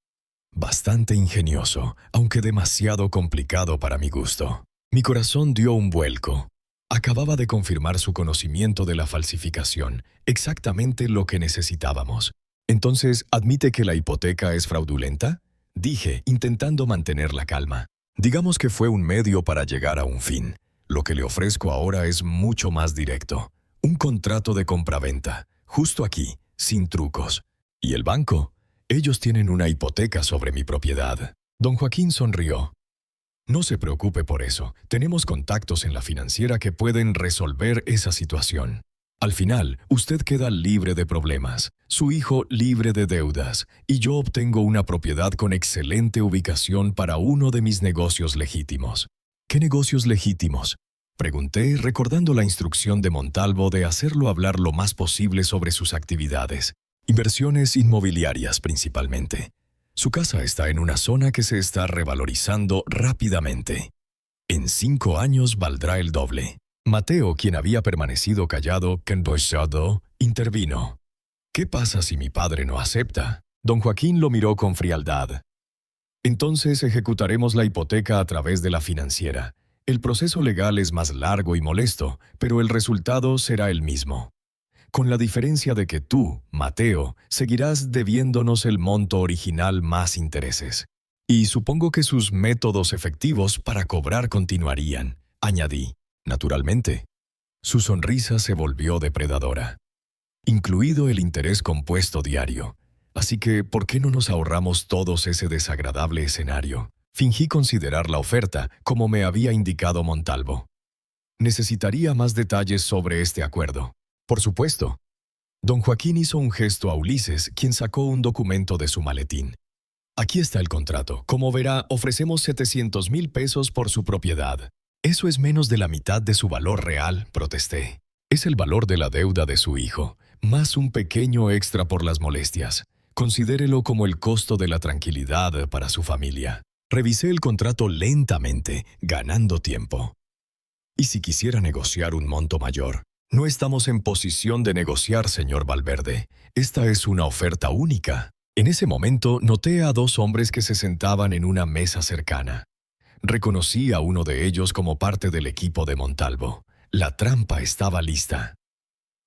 Bastante ingenioso, aunque demasiado complicado para mi gusto. Mi corazón dio un vuelco. Acababa de confirmar su conocimiento de la falsificación, exactamente lo que necesitábamos. ¿Entonces admite que la hipoteca es fraudulenta? Dije, intentando mantener la calma. Digamos que fue un medio para llegar a un fin. Lo que le ofrezco ahora es mucho más directo. Un contrato de compraventa, justo aquí, sin trucos. ¿Y el banco? Ellos tienen una hipoteca sobre mi propiedad. Don Joaquín sonrió. No se preocupe por eso. Tenemos contactos en la financiera que pueden resolver esa situación. Al final, usted queda libre de problemas, su hijo libre de deudas, y yo obtengo una propiedad con excelente ubicación para uno de mis negocios legítimos. ¿Qué negocios legítimos? Pregunté, recordando la instrucción de Montalvo de hacerlo hablar lo más posible sobre sus actividades. Inversiones inmobiliarias principalmente. Su casa está en una zona que se está revalorizando rápidamente. En 5 años valdrá el doble. Mateo, quien había permanecido callado, intervino. ¿Qué pasa si mi padre no acepta? Don Joaquín lo miró con frialdad. Entonces ejecutaremos la hipoteca a través de la financiera. El proceso legal es más largo y molesto, pero el resultado será el mismo. Con la diferencia de que tú, Mateo, seguirás debiéndonos el monto original más intereses. Y supongo que sus métodos efectivos para cobrar continuarían, añadí, naturalmente. Su sonrisa se volvió depredadora. Incluido el interés compuesto diario. Así que, ¿por qué no nos ahorramos todos ese desagradable escenario? Fingí considerar la oferta, como me había indicado Montalvo. Necesitaría más detalles sobre este acuerdo. Por supuesto. Don Joaquín hizo un gesto a Ulises, quien sacó un documento de su maletín. Aquí está el contrato. Como verá, ofrecemos 700,000 pesos por su propiedad. Eso es menos de la mitad de su valor real, protesté. Es el valor de la deuda de su hijo, más un pequeño extra por las molestias. Considérelo como el costo de la tranquilidad para su familia. Revisé el contrato lentamente, ganando tiempo. ¿Y si quisiera negociar un monto mayor? No estamos en posición de negociar, señor Valverde. Esta es una oferta única. En ese momento noté a dos hombres que se sentaban en una mesa cercana. Reconocí a uno de ellos como parte del equipo de Montalvo. La trampa estaba lista.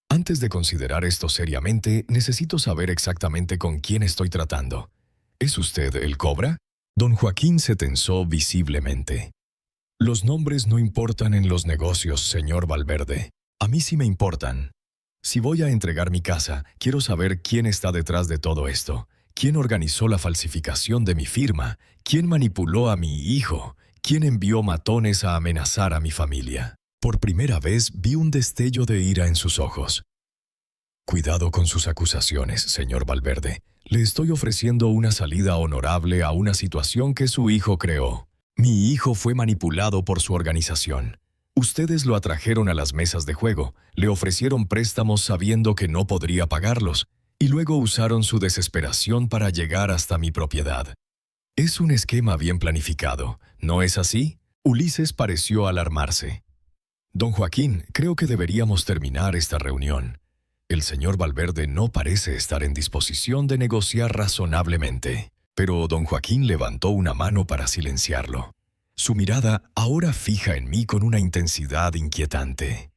Antes de considerar esto seriamente, necesito saber exactamente con quién estoy tratando. ¿Es usted el cobra? Don Joaquín se tensó visiblemente. Los nombres no importan en los negocios, señor Valverde. A mí sí me importan. Si voy a entregar mi casa, quiero saber quién está detrás de todo esto. ¿Quién organizó la falsificación de mi firma? ¿Quién manipuló a mi hijo? ¿Quién envió matones a amenazar a mi familia? Por primera vez vi un destello de ira en sus ojos. Cuidado con sus acusaciones, señor Valverde. Le estoy ofreciendo una salida honorable a una situación que su hijo creó. Mi hijo fue manipulado por su organización. Ustedes lo atrajeron a las mesas de juego, le ofrecieron préstamos sabiendo que no podría pagarlos, y luego usaron su desesperación para llegar hasta mi propiedad. Es un esquema bien planificado, ¿no es así? Ulises pareció alarmarse. Don Joaquín, creo que deberíamos terminar esta reunión. El señor Valverde no parece estar en disposición de negociar razonablemente. Pero don Joaquín levantó una mano para silenciarlo. Su mirada ahora fija en mí con una intensidad inquietante.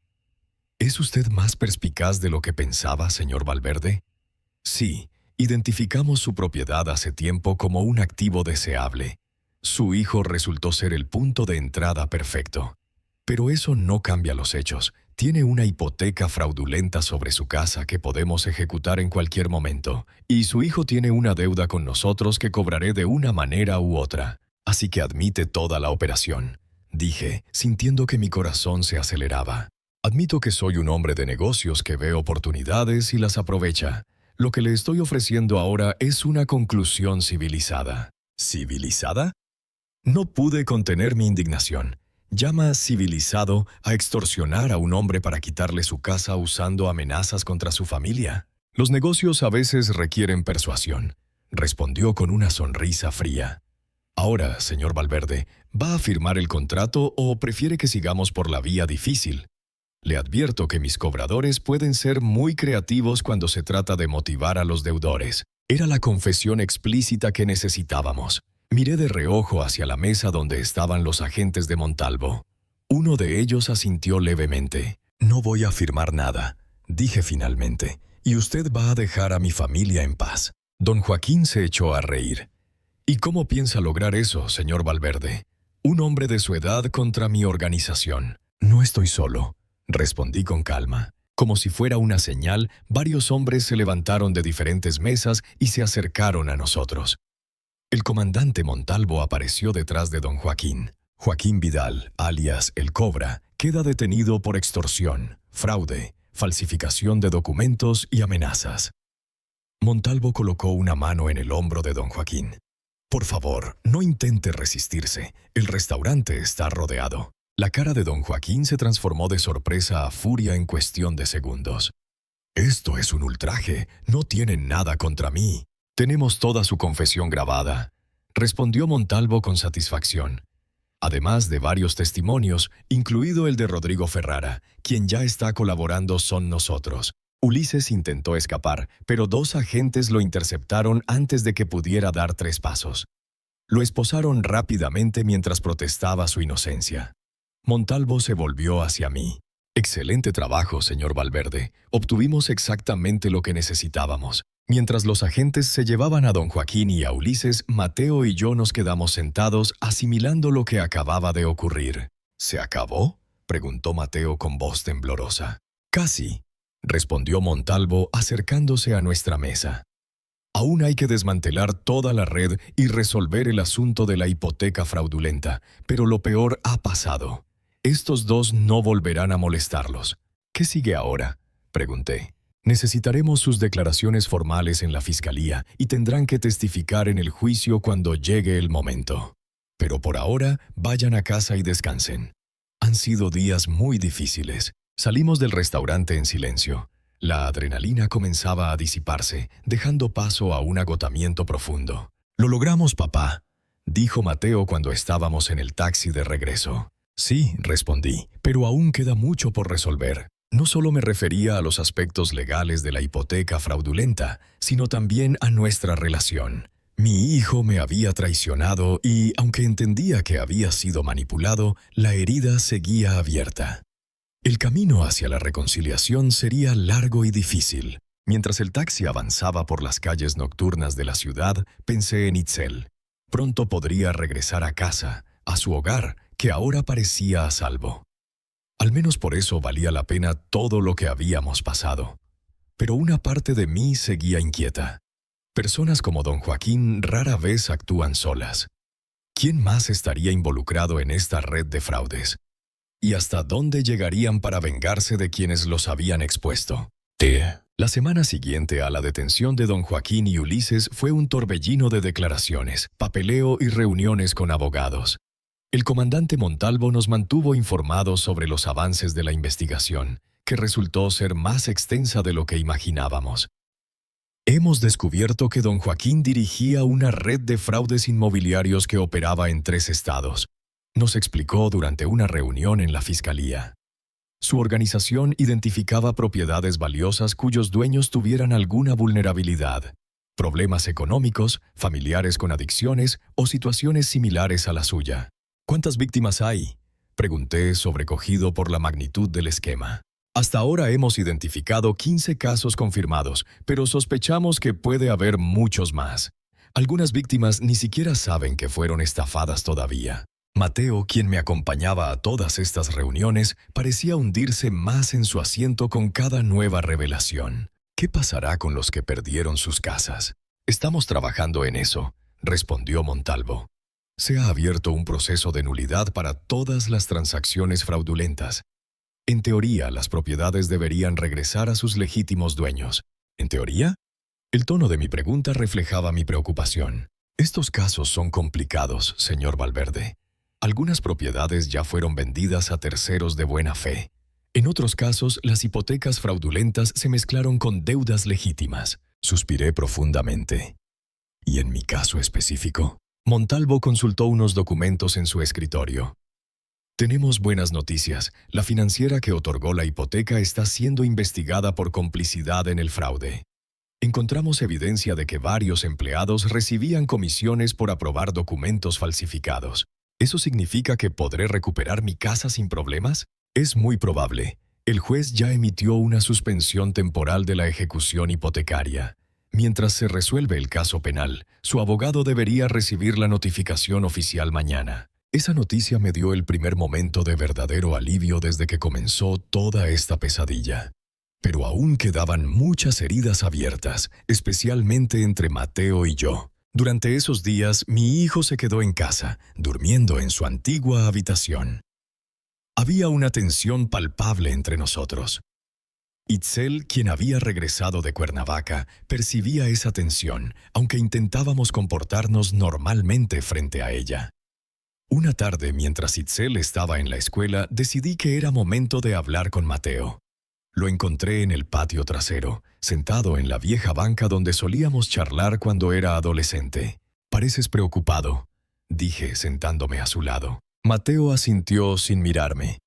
¿Es usted más perspicaz de lo que pensaba, señor Valverde? Sí, identificamos su propiedad hace tiempo como un activo deseable. Su hijo resultó ser el punto de entrada perfecto. Pero eso no cambia los hechos. Tiene una hipoteca fraudulenta sobre su casa que podemos ejecutar en cualquier momento, y su hijo tiene una deuda con nosotros que cobraré de una manera u otra. Así que admite toda la operación, dije, sintiendo que mi corazón se aceleraba. Admito que soy un hombre de negocios que ve oportunidades y las aprovecha. Lo que le estoy ofreciendo ahora es una conclusión civilizada. ¿Civilizada? No pude contener mi indignación. ¿Llama civilizado a extorsionar a un hombre para quitarle su casa usando amenazas contra su familia? Los negocios a veces requieren persuasión, respondió con una sonrisa fría. Ahora, señor Valverde, ¿va a firmar el contrato o prefiere que sigamos por la vía difícil? Le advierto que mis cobradores pueden ser muy creativos cuando se trata de motivar a los deudores. Era la confesión explícita que necesitábamos. Miré de reojo hacia la mesa donde estaban los agentes de Montalvo. Uno de ellos asintió levemente. No voy a firmar nada, dije finalmente, y usted va a dejar a mi familia en paz. Don Joaquín se echó a reír. ¿Y cómo piensa lograr eso, señor Valverde? Un hombre de su edad contra mi organización. No estoy solo, respondí con calma. Como si fuera una señal, varios hombres se levantaron de diferentes mesas y se acercaron a nosotros. El comandante Montalvo apareció detrás de don Joaquín. Joaquín Vidal, alias El Cobra, queda detenido por extorsión, fraude, falsificación de documentos y amenazas. Montalvo colocó una mano en el hombro de don Joaquín. Por favor, no intente resistirse. El restaurante está rodeado. La cara de don Joaquín se transformó de sorpresa a furia en cuestión de segundos. Esto es un ultraje. No tienen nada contra mí. Tenemos toda su confesión grabada, respondió Montalvo con satisfacción. Además de varios testimonios, incluido el de Rodrigo Ferrara, quien ya está colaborando son nosotros. Ulises intentó escapar, pero dos agentes lo interceptaron antes de que pudiera dar 3 pasos. Lo esposaron rápidamente mientras protestaba su inocencia. Montalvo se volvió hacia mí. Excelente trabajo, señor Valverde. Obtuvimos exactamente lo que necesitábamos. Mientras los agentes se llevaban a don Joaquín y a Ulises, Mateo y yo nos quedamos sentados asimilando lo que acababa de ocurrir. ¿Se acabó?, preguntó Mateo con voz temblorosa. Casi, respondió Montalvo acercándose a nuestra mesa. Aún hay que desmantelar toda la red y resolver el asunto de la hipoteca fraudulenta, pero lo peor ha pasado. Estos dos no volverán a molestarlos. ¿Qué sigue ahora?, pregunté. Necesitaremos sus declaraciones formales en la fiscalía y tendrán que testificar en el juicio cuando llegue el momento. Pero por ahora, vayan a casa y descansen. Han sido días muy difíciles. Salimos del restaurante en silencio. La adrenalina comenzaba a disiparse, dejando paso a un agotamiento profundo. «Lo logramos, papá», dijo Mateo cuando estábamos en el taxi de regreso. «Sí», respondí, «pero aún queda mucho por resolver». No solo me refería a los aspectos legales de la hipoteca fraudulenta, sino también a nuestra relación. Mi hijo me había traicionado y, aunque entendía que había sido manipulado, la herida seguía abierta. El camino hacia la reconciliación sería largo y difícil. Mientras el taxi avanzaba por las calles nocturnas de la ciudad, pensé en Itzel. Pronto podría regresar a casa, a su hogar, que ahora parecía a salvo. Al menos por eso valía la pena todo lo que habíamos pasado. Pero una parte de mí seguía inquieta. Personas como don Joaquín rara vez actúan solas. ¿Quién más estaría involucrado en esta red de fraudes? ¿Y hasta dónde llegarían para vengarse de quienes los habían expuesto? La semana siguiente a la detención de don Joaquín y Ulises fue un torbellino de declaraciones, papeleo y reuniones con abogados. El comandante Montalvo nos mantuvo informados sobre los avances de la investigación, que resultó ser más extensa de lo que imaginábamos. Hemos descubierto que don Joaquín dirigía una red de fraudes inmobiliarios que operaba en 3 estados. Nos explicó durante una reunión en la Fiscalía. Su organización identificaba propiedades valiosas cuyos dueños tuvieran alguna vulnerabilidad, problemas económicos, familiares con adicciones o situaciones similares a la suya. «¿Cuántas víctimas hay?», pregunté, sobrecogido por la magnitud del esquema. «Hasta ahora hemos identificado 15 casos confirmados, pero sospechamos que puede haber muchos más. Algunas víctimas ni siquiera saben que fueron estafadas todavía». Mateo, quien me acompañaba a todas estas reuniones, parecía hundirse más en su asiento con cada nueva revelación. «¿Qué pasará con los que perdieron sus casas?». «Estamos trabajando en eso», respondió Montalvo. «Se ha abierto un proceso de nulidad para todas las transacciones fraudulentas. En teoría, las propiedades deberían regresar a sus legítimos dueños». «¿En teoría?». El tono de mi pregunta reflejaba mi preocupación. «Estos casos son complicados, señor Valverde. Algunas propiedades ya fueron vendidas a terceros de buena fe. En otros casos, las hipotecas fraudulentas se mezclaron con deudas legítimas». Suspiré profundamente. «¿Y en mi caso específico?». Montalvo consultó unos documentos en su escritorio. «Tenemos buenas noticias. La financiera que otorgó la hipoteca está siendo investigada por complicidad en el fraude. Encontramos evidencia de que varios empleados recibían comisiones por aprobar documentos falsificados. ¿Eso significa que podré recuperar mi casa sin problemas?». «Es muy probable. El juez ya emitió una suspensión temporal de la ejecución hipotecaria. Mientras se resuelve el caso penal, su abogado debería recibir la notificación oficial mañana». Esa noticia me dio el primer momento de verdadero alivio desde que comenzó toda esta pesadilla. Pero aún quedaban muchas heridas abiertas, especialmente entre Mateo y yo. Durante esos días, mi hijo se quedó en casa, durmiendo en su antigua habitación. Había una tensión palpable entre nosotros. Itzel, quien había regresado de Cuernavaca, percibía esa tensión, aunque intentábamos comportarnos normalmente frente a ella. Una tarde, mientras Itzel estaba en la escuela, decidí que era momento de hablar con Mateo. Lo encontré en el patio trasero, sentado en la vieja banca donde solíamos charlar cuando era adolescente. «Pareces preocupado», dije, sentándome a su lado. Mateo asintió sin mirarme.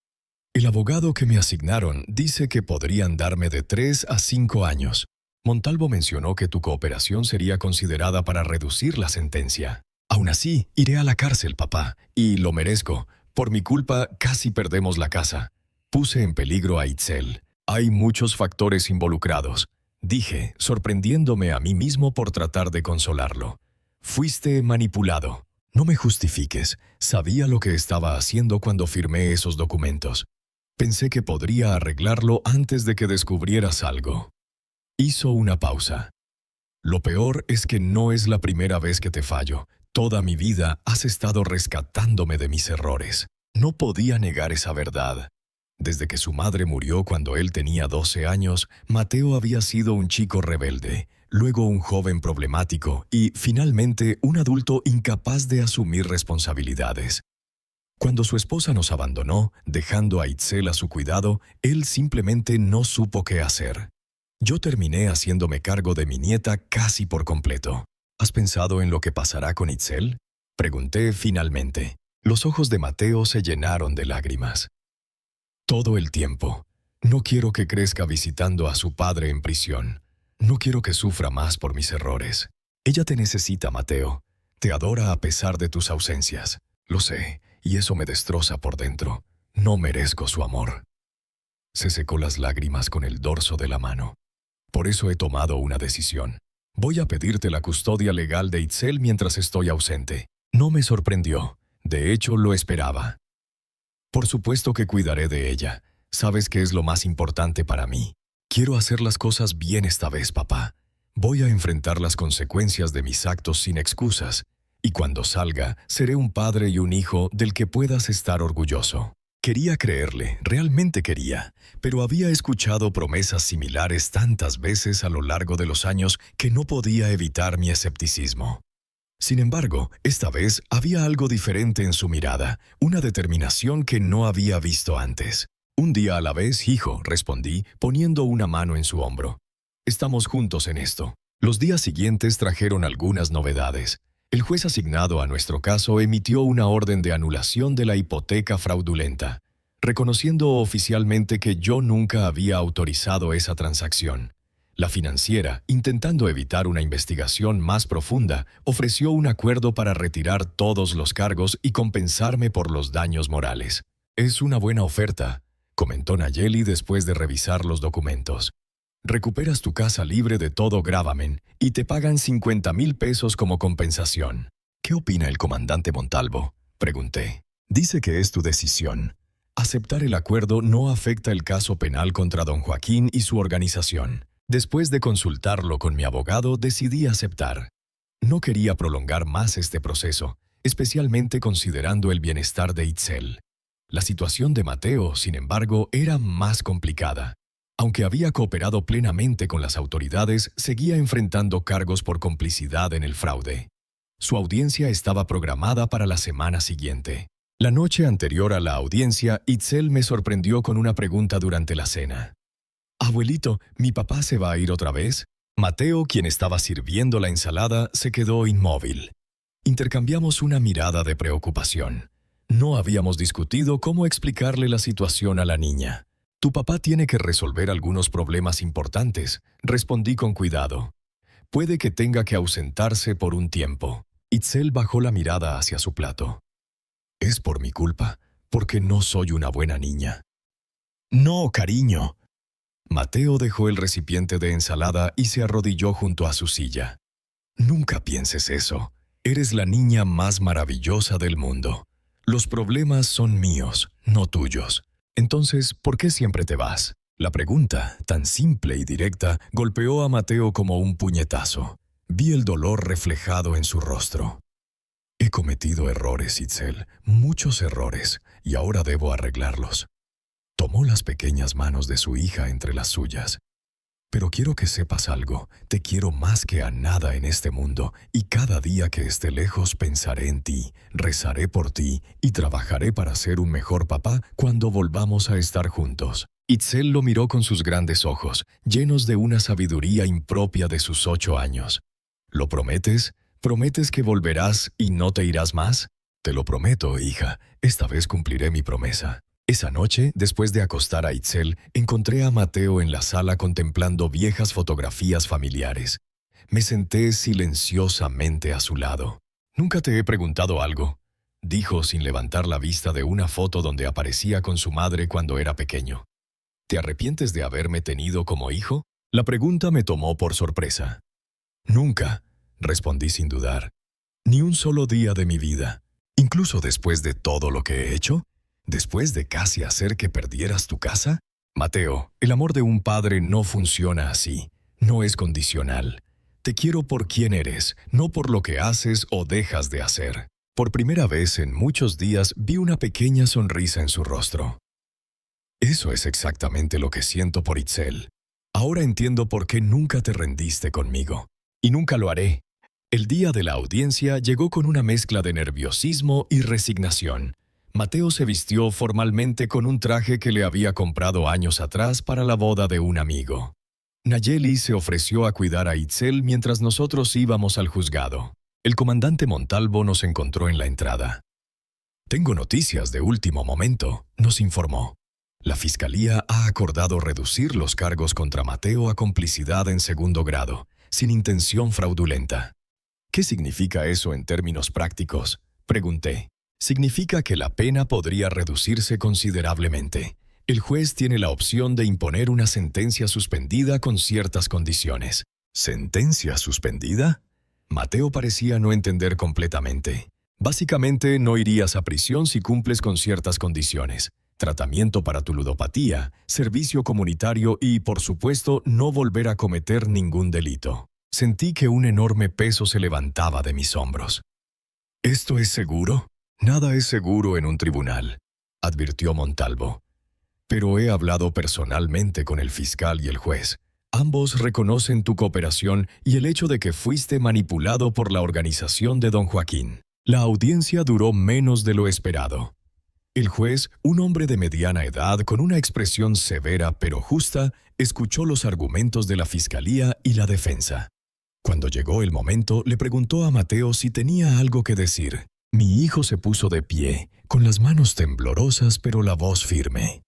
«El abogado que me asignaron dice que podrían darme de 3 a 5 años. Montalvo mencionó que tu cooperación sería considerada para reducir la sentencia. Aún así, iré a la cárcel, papá, y lo merezco. Por mi culpa, casi perdemos la casa». Puse en peligro a Itzel. «Hay muchos factores involucrados», dije, sorprendiéndome a mí mismo por tratar de consolarlo. «Fuiste manipulado. No me justifiques. Sabía lo que estaba haciendo cuando firmé esos documentos. Pensé que podría arreglarlo antes de que descubrieras algo». Hizo una pausa. «Lo peor es que no es la primera vez que te fallo. Toda mi vida has estado rescatándome de mis errores». No podía negar esa verdad. Desde que su madre murió cuando él tenía 12 años, Mateo había sido un chico rebelde, luego un joven problemático y, finalmente, un adulto incapaz de asumir responsabilidades. Cuando su esposa nos abandonó, dejando a Itzel a su cuidado, él simplemente no supo qué hacer. Yo terminé haciéndome cargo de mi nieta casi por completo. ¿Has pensado en lo que pasará con Itzel? Pregunté finalmente. Los ojos de Mateo se llenaron de lágrimas. Todo el tiempo. No quiero que crezca visitando a su padre en prisión. No quiero que sufra más por mis errores. Ella te necesita, Mateo. Te adora a pesar de tus ausencias. Lo sé, y eso me destroza por dentro. No merezco su amor. Se secó las lágrimas con el dorso de la mano. Por eso he tomado una decisión. Voy a pedirte la custodia legal de Itzel mientras estoy ausente. No me sorprendió. De hecho, lo esperaba. Por supuesto que cuidaré de ella. Sabes que es lo más importante para mí. Quiero hacer las cosas bien esta vez, papá. Voy a enfrentar las consecuencias de mis actos sin excusas. Y cuando salga, seré un padre y un hijo del que puedas estar orgulloso. Quería creerle, realmente quería, pero había escuchado promesas similares tantas veces a lo largo de los años que no podía evitar mi escepticismo. Sin embargo, esta vez había algo diferente en su mirada, una determinación que no había visto antes. Un día a la vez, hijo, respondí, poniendo una mano en su hombro. Estamos juntos en esto. Los días siguientes trajeron algunas novedades. El juez asignado a nuestro caso emitió una orden de anulación de la hipoteca fraudulenta, reconociendo oficialmente que yo nunca había autorizado esa transacción. La financiera, intentando evitar una investigación más profunda, ofreció un acuerdo para retirar todos los cargos y compensarme por los daños morales. Es una buena oferta, comentó Nayeli después de revisar los documentos. Recuperas tu casa libre de todo gravamen y te pagan 50,000 pesos como compensación. ¿Qué opina el comandante Montalvo?, pregunté. Dice que es tu decisión. Aceptar el acuerdo no afecta el caso penal contra don Joaquín y su organización. Después de consultarlo con mi abogado, decidí aceptar. No quería prolongar más este proceso, especialmente considerando el bienestar de Itzel. La situación de Mateo, sin embargo, era más complicada. Aunque había cooperado plenamente con las autoridades, seguía enfrentando cargos por complicidad en el fraude. Su audiencia estaba programada para la semana siguiente. La noche anterior a la audiencia, Itzel me sorprendió con una pregunta durante la cena. «Abuelito, ¿mi papá se va a ir otra vez?» Mateo, quien estaba sirviendo la ensalada, se quedó inmóvil. Intercambiamos una mirada de preocupación. No habíamos discutido cómo explicarle la situación a la niña. «Tu papá tiene que resolver algunos problemas importantes», respondí con cuidado. «Puede que tenga que ausentarse por un tiempo». Itzel bajó la mirada hacia su plato. «Es por mi culpa, porque no soy una buena niña». «No, cariño». Mateo dejó el recipiente de ensalada y se arrodilló junto a su silla. «Nunca pienses eso. Eres la niña más maravillosa del mundo. Los problemas son míos, no tuyos. Entonces, ¿por qué siempre te vas?». La pregunta, tan simple y directa, golpeó a Mateo como un puñetazo. Vi el dolor reflejado en su rostro. «He cometido errores, Itzel, muchos errores, y ahora debo arreglarlos». Tomó las pequeñas manos de su hija entre las suyas. «Pero quiero que sepas algo, te quiero más que a nada en este mundo, y cada día que esté lejos pensaré en ti, rezaré por ti y trabajaré para ser un mejor papá cuando volvamos a estar juntos». Itzel lo miró con sus grandes ojos, llenos de una sabiduría impropia de sus 8 años. «¿Lo prometes? ¿Prometes que volverás y no te irás más?» «Te lo prometo, hija, esta vez cumpliré mi promesa». Esa noche, después de acostar a Itzel, encontré a Mateo en la sala contemplando viejas fotografías familiares. Me senté silenciosamente a su lado. «Nunca te he preguntado algo», dijo sin levantar la vista de una foto donde aparecía con su madre cuando era pequeño. «¿Te arrepientes de haberme tenido como hijo?». La pregunta me tomó por sorpresa. «Nunca», respondí sin dudar. «Ni un solo día de mi vida. Incluso después de todo lo que he hecho. ¿Después de casi hacer que perdieras tu casa?» «Mateo, el amor de un padre no funciona así. No es condicional. Te quiero por quien eres, no por lo que haces o dejas de hacer». Por primera vez en muchos días vi una pequeña sonrisa en su rostro. «Eso es exactamente lo que siento por Itzel. Ahora entiendo por qué nunca te rendiste conmigo. Y nunca lo haré». El día de la audiencia llegó con una mezcla de nerviosismo y resignación. Mateo se vistió formalmente con un traje que le había comprado años atrás para la boda de un amigo. Nayeli se ofreció a cuidar a Itzel mientras nosotros íbamos al juzgado. El comandante Montalvo nos encontró en la entrada. «Tengo noticias de último momento», nos informó. La Fiscalía ha acordado reducir los cargos contra Mateo a complicidad en segundo grado, sin intención fraudulenta. «¿Qué significa eso en términos prácticos?», pregunté. «Significa que la pena podría reducirse considerablemente. El juez tiene la opción de imponer una sentencia suspendida con ciertas condiciones». «¿Sentencia suspendida?». Mateo parecía no entender completamente. «Básicamente, no irías a prisión si cumples con ciertas condiciones. Tratamiento para tu ludopatía, servicio comunitario y, por supuesto, no volver a cometer ningún delito». Sentí que un enorme peso se levantaba de mis hombros. «¿Esto es seguro?». «Nada es seguro en un tribunal», advirtió Montalvo. «Pero he hablado personalmente con el fiscal y el juez. Ambos reconocen tu cooperación y el hecho de que fuiste manipulado por la organización de don Joaquín». La audiencia duró menos de lo esperado. El juez, un hombre de mediana edad con una expresión severa pero justa, escuchó los argumentos de la fiscalía y la defensa. Cuando llegó el momento, le preguntó a Mateo si tenía algo que decir. Mi hijo se puso de pie, con las manos temblorosas pero la voz firme.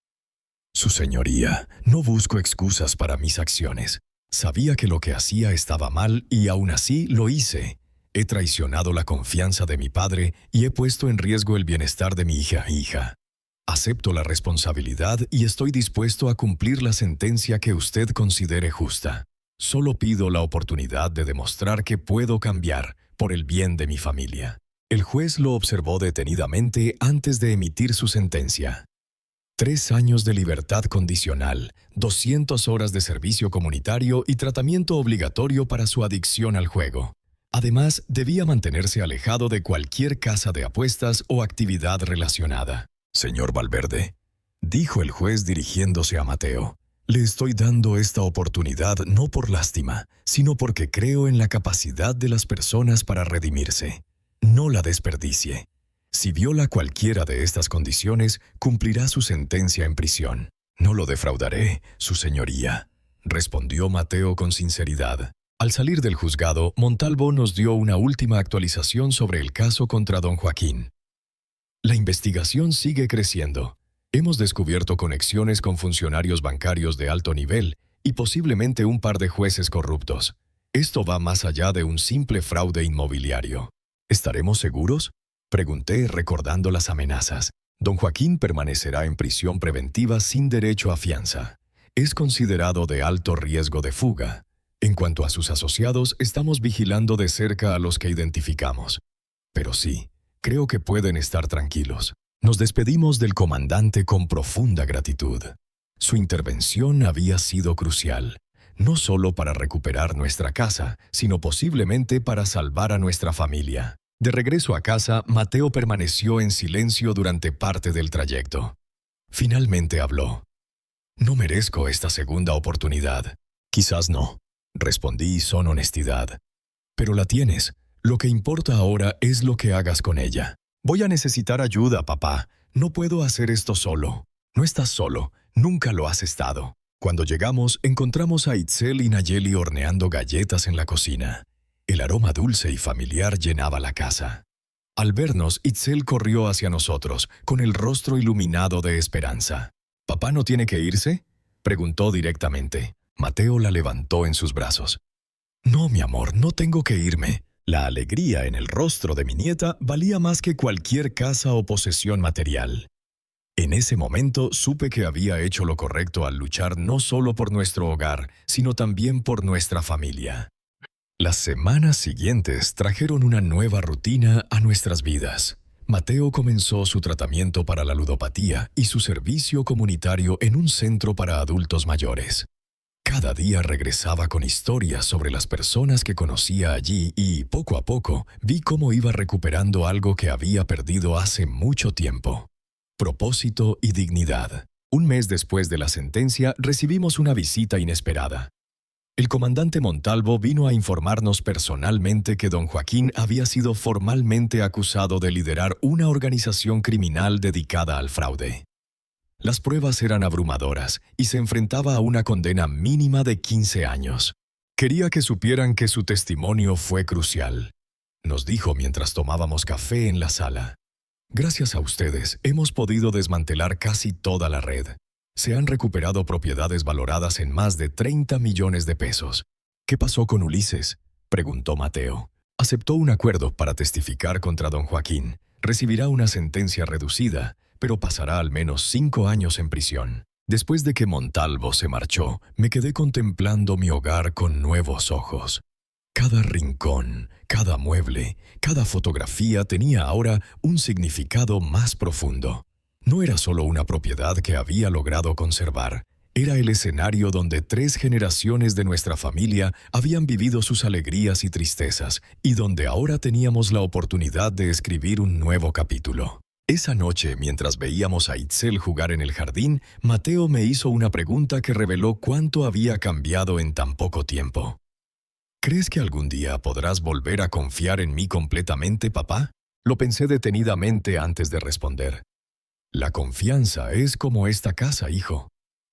«Su señoría, no busco excusas para mis acciones. Sabía que lo que hacía estaba mal y aún así lo hice. He traicionado la confianza de mi padre y he puesto en riesgo el bienestar de mi hija. Acepto la responsabilidad y estoy dispuesto a cumplir la sentencia que usted considere justa. Solo pido la oportunidad de demostrar que puedo cambiar por el bien de mi familia». El juez lo observó detenidamente antes de emitir su sentencia. 3 años de libertad condicional, 200 horas de servicio comunitario y tratamiento obligatorio para su adicción al juego. Además, debía mantenerse alejado de cualquier casa de apuestas o actividad relacionada. «Señor Valverde», dijo el juez dirigiéndose a Mateo, «le estoy dando esta oportunidad no por lástima, sino porque creo en la capacidad de las personas para redimirse. No la desperdicie. Si viola cualquiera de estas condiciones, cumplirá su sentencia en prisión». «No lo defraudaré, su señoría», respondió Mateo con sinceridad. Al salir del juzgado, Montalvo nos dio una última actualización sobre el caso contra don Joaquín. «La investigación sigue creciendo. Hemos descubierto conexiones con funcionarios bancarios de alto nivel y posiblemente un par de jueces corruptos. Esto va más allá de un simple fraude inmobiliario». «¿Estaremos seguros?», pregunté recordando las amenazas. «Don Joaquín permanecerá en prisión preventiva sin derecho a fianza. Es considerado de alto riesgo de fuga. En cuanto a sus asociados, estamos vigilando de cerca a los que identificamos. Pero sí, creo que pueden estar tranquilos». Nos despedimos del comandante con profunda gratitud. Su intervención había sido crucial, no solo para recuperar nuestra casa, sino posiblemente para salvar a nuestra familia. De regreso a casa, Mateo permaneció en silencio durante parte del trayecto. Finalmente habló. «No merezco esta segunda oportunidad». «Quizás no», respondí con honestidad. «Pero la tienes. Lo que importa ahora es lo que hagas con ella». «Voy a necesitar ayuda, papá. No puedo hacer esto solo». «No estás solo. Nunca lo has estado». Cuando llegamos, encontramos a Itzel y Nayeli horneando galletas en la cocina. El aroma dulce y familiar llenaba la casa. Al vernos, Itzel corrió hacia nosotros, con el rostro iluminado de esperanza. «¿Papá no tiene que irse?», preguntó directamente. Mateo la levantó en sus brazos. «No, mi amor, no tengo que irme». La alegría en el rostro de mi nieta valía más que cualquier casa o posesión material. En ese momento supe que había hecho lo correcto al luchar no solo por nuestro hogar, sino también por nuestra familia. Las semanas siguientes trajeron una nueva rutina a nuestras vidas. Mateo comenzó su tratamiento para la ludopatía y su servicio comunitario en un centro para adultos mayores. Cada día regresaba con historias sobre las personas que conocía allí y, poco a poco, vi cómo iba recuperando algo que había perdido hace mucho tiempo: propósito y dignidad. Un mes después de la sentencia, recibimos una visita inesperada. El comandante Montalvo vino a informarnos personalmente que don Joaquín había sido formalmente acusado de liderar una organización criminal dedicada al fraude. Las pruebas eran abrumadoras y se enfrentaba a una condena mínima de 15 años. Quería que supieran que su testimonio fue crucial. Nos dijo mientras tomábamos café en la sala. Gracias a ustedes, hemos podido desmantelar casi toda la red. Se han recuperado propiedades valoradas en más de 30 millones de pesos. ¿Qué pasó con Ulises?, preguntó Mateo. Aceptó un acuerdo para testificar contra don Joaquín. Recibirá una sentencia reducida, pero pasará al menos 5 años en prisión. Después de que Montalvo se marchó, me quedé contemplando mi hogar con nuevos ojos. Cada rincón, cada mueble, cada fotografía tenía ahora un significado más profundo. No era solo una propiedad que había logrado conservar, era el escenario donde 3 generaciones de nuestra familia habían vivido sus alegrías y tristezas, y donde ahora teníamos la oportunidad de escribir un nuevo capítulo. Esa noche, mientras veíamos a Itzel jugar en el jardín, Mateo me hizo una pregunta que reveló cuánto había cambiado en tan poco tiempo. ¿Crees que algún día podrás volver a confiar en mí completamente, papá? Lo pensé detenidamente antes de responder. La confianza es como esta casa, hijo.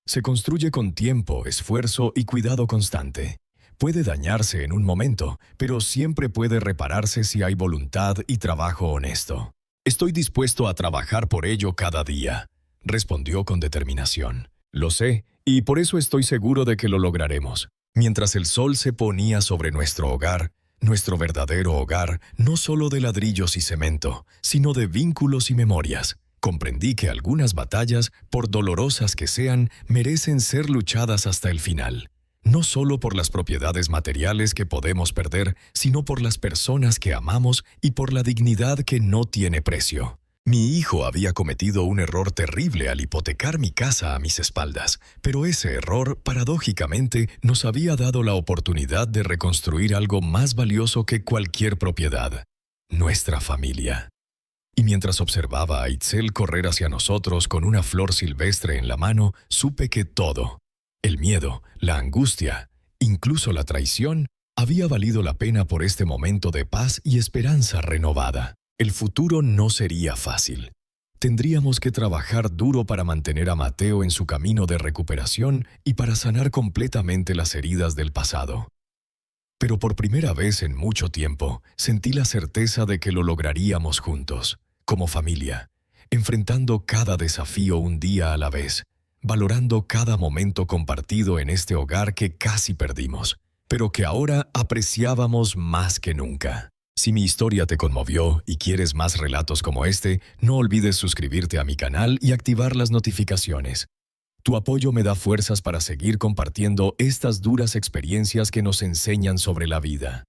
Se construye con tiempo, esfuerzo y cuidado constante. Puede dañarse en un momento, pero siempre puede repararse si hay voluntad y trabajo honesto. Estoy dispuesto a trabajar por ello cada día, respondió con determinación. Lo sé, y por eso estoy seguro de que lo lograremos. Mientras el sol se ponía sobre nuestro hogar, nuestro verdadero hogar, no solo de ladrillos y cemento, sino de vínculos y memorias, comprendí que algunas batallas, por dolorosas que sean, merecen ser luchadas hasta el final. No solo por las propiedades materiales que podemos perder, sino por las personas que amamos y por la dignidad que no tiene precio. Mi hijo había cometido un error terrible al hipotecar mi casa a mis espaldas, pero ese error, paradójicamente, nos había dado la oportunidad de reconstruir algo más valioso que cualquier propiedad: nuestra familia. Y mientras observaba a Itzel correr hacia nosotros con una flor silvestre en la mano, supe que todo, el miedo, la angustia, incluso la traición, había valido la pena por este momento de paz y esperanza renovada. El futuro no sería fácil. Tendríamos que trabajar duro para mantener a Mateo en su camino de recuperación y para sanar completamente las heridas del pasado. Pero por primera vez en mucho tiempo, sentí la certeza de que lo lograríamos juntos, como familia, enfrentando cada desafío un día a la vez, valorando cada momento compartido en este hogar que casi perdimos, pero que ahora apreciábamos más que nunca. Si mi historia te conmovió y quieres más relatos como este, no olvides suscribirte a mi canal y activar las notificaciones. Tu apoyo me da fuerzas para seguir compartiendo estas duras experiencias que nos enseñan sobre la vida.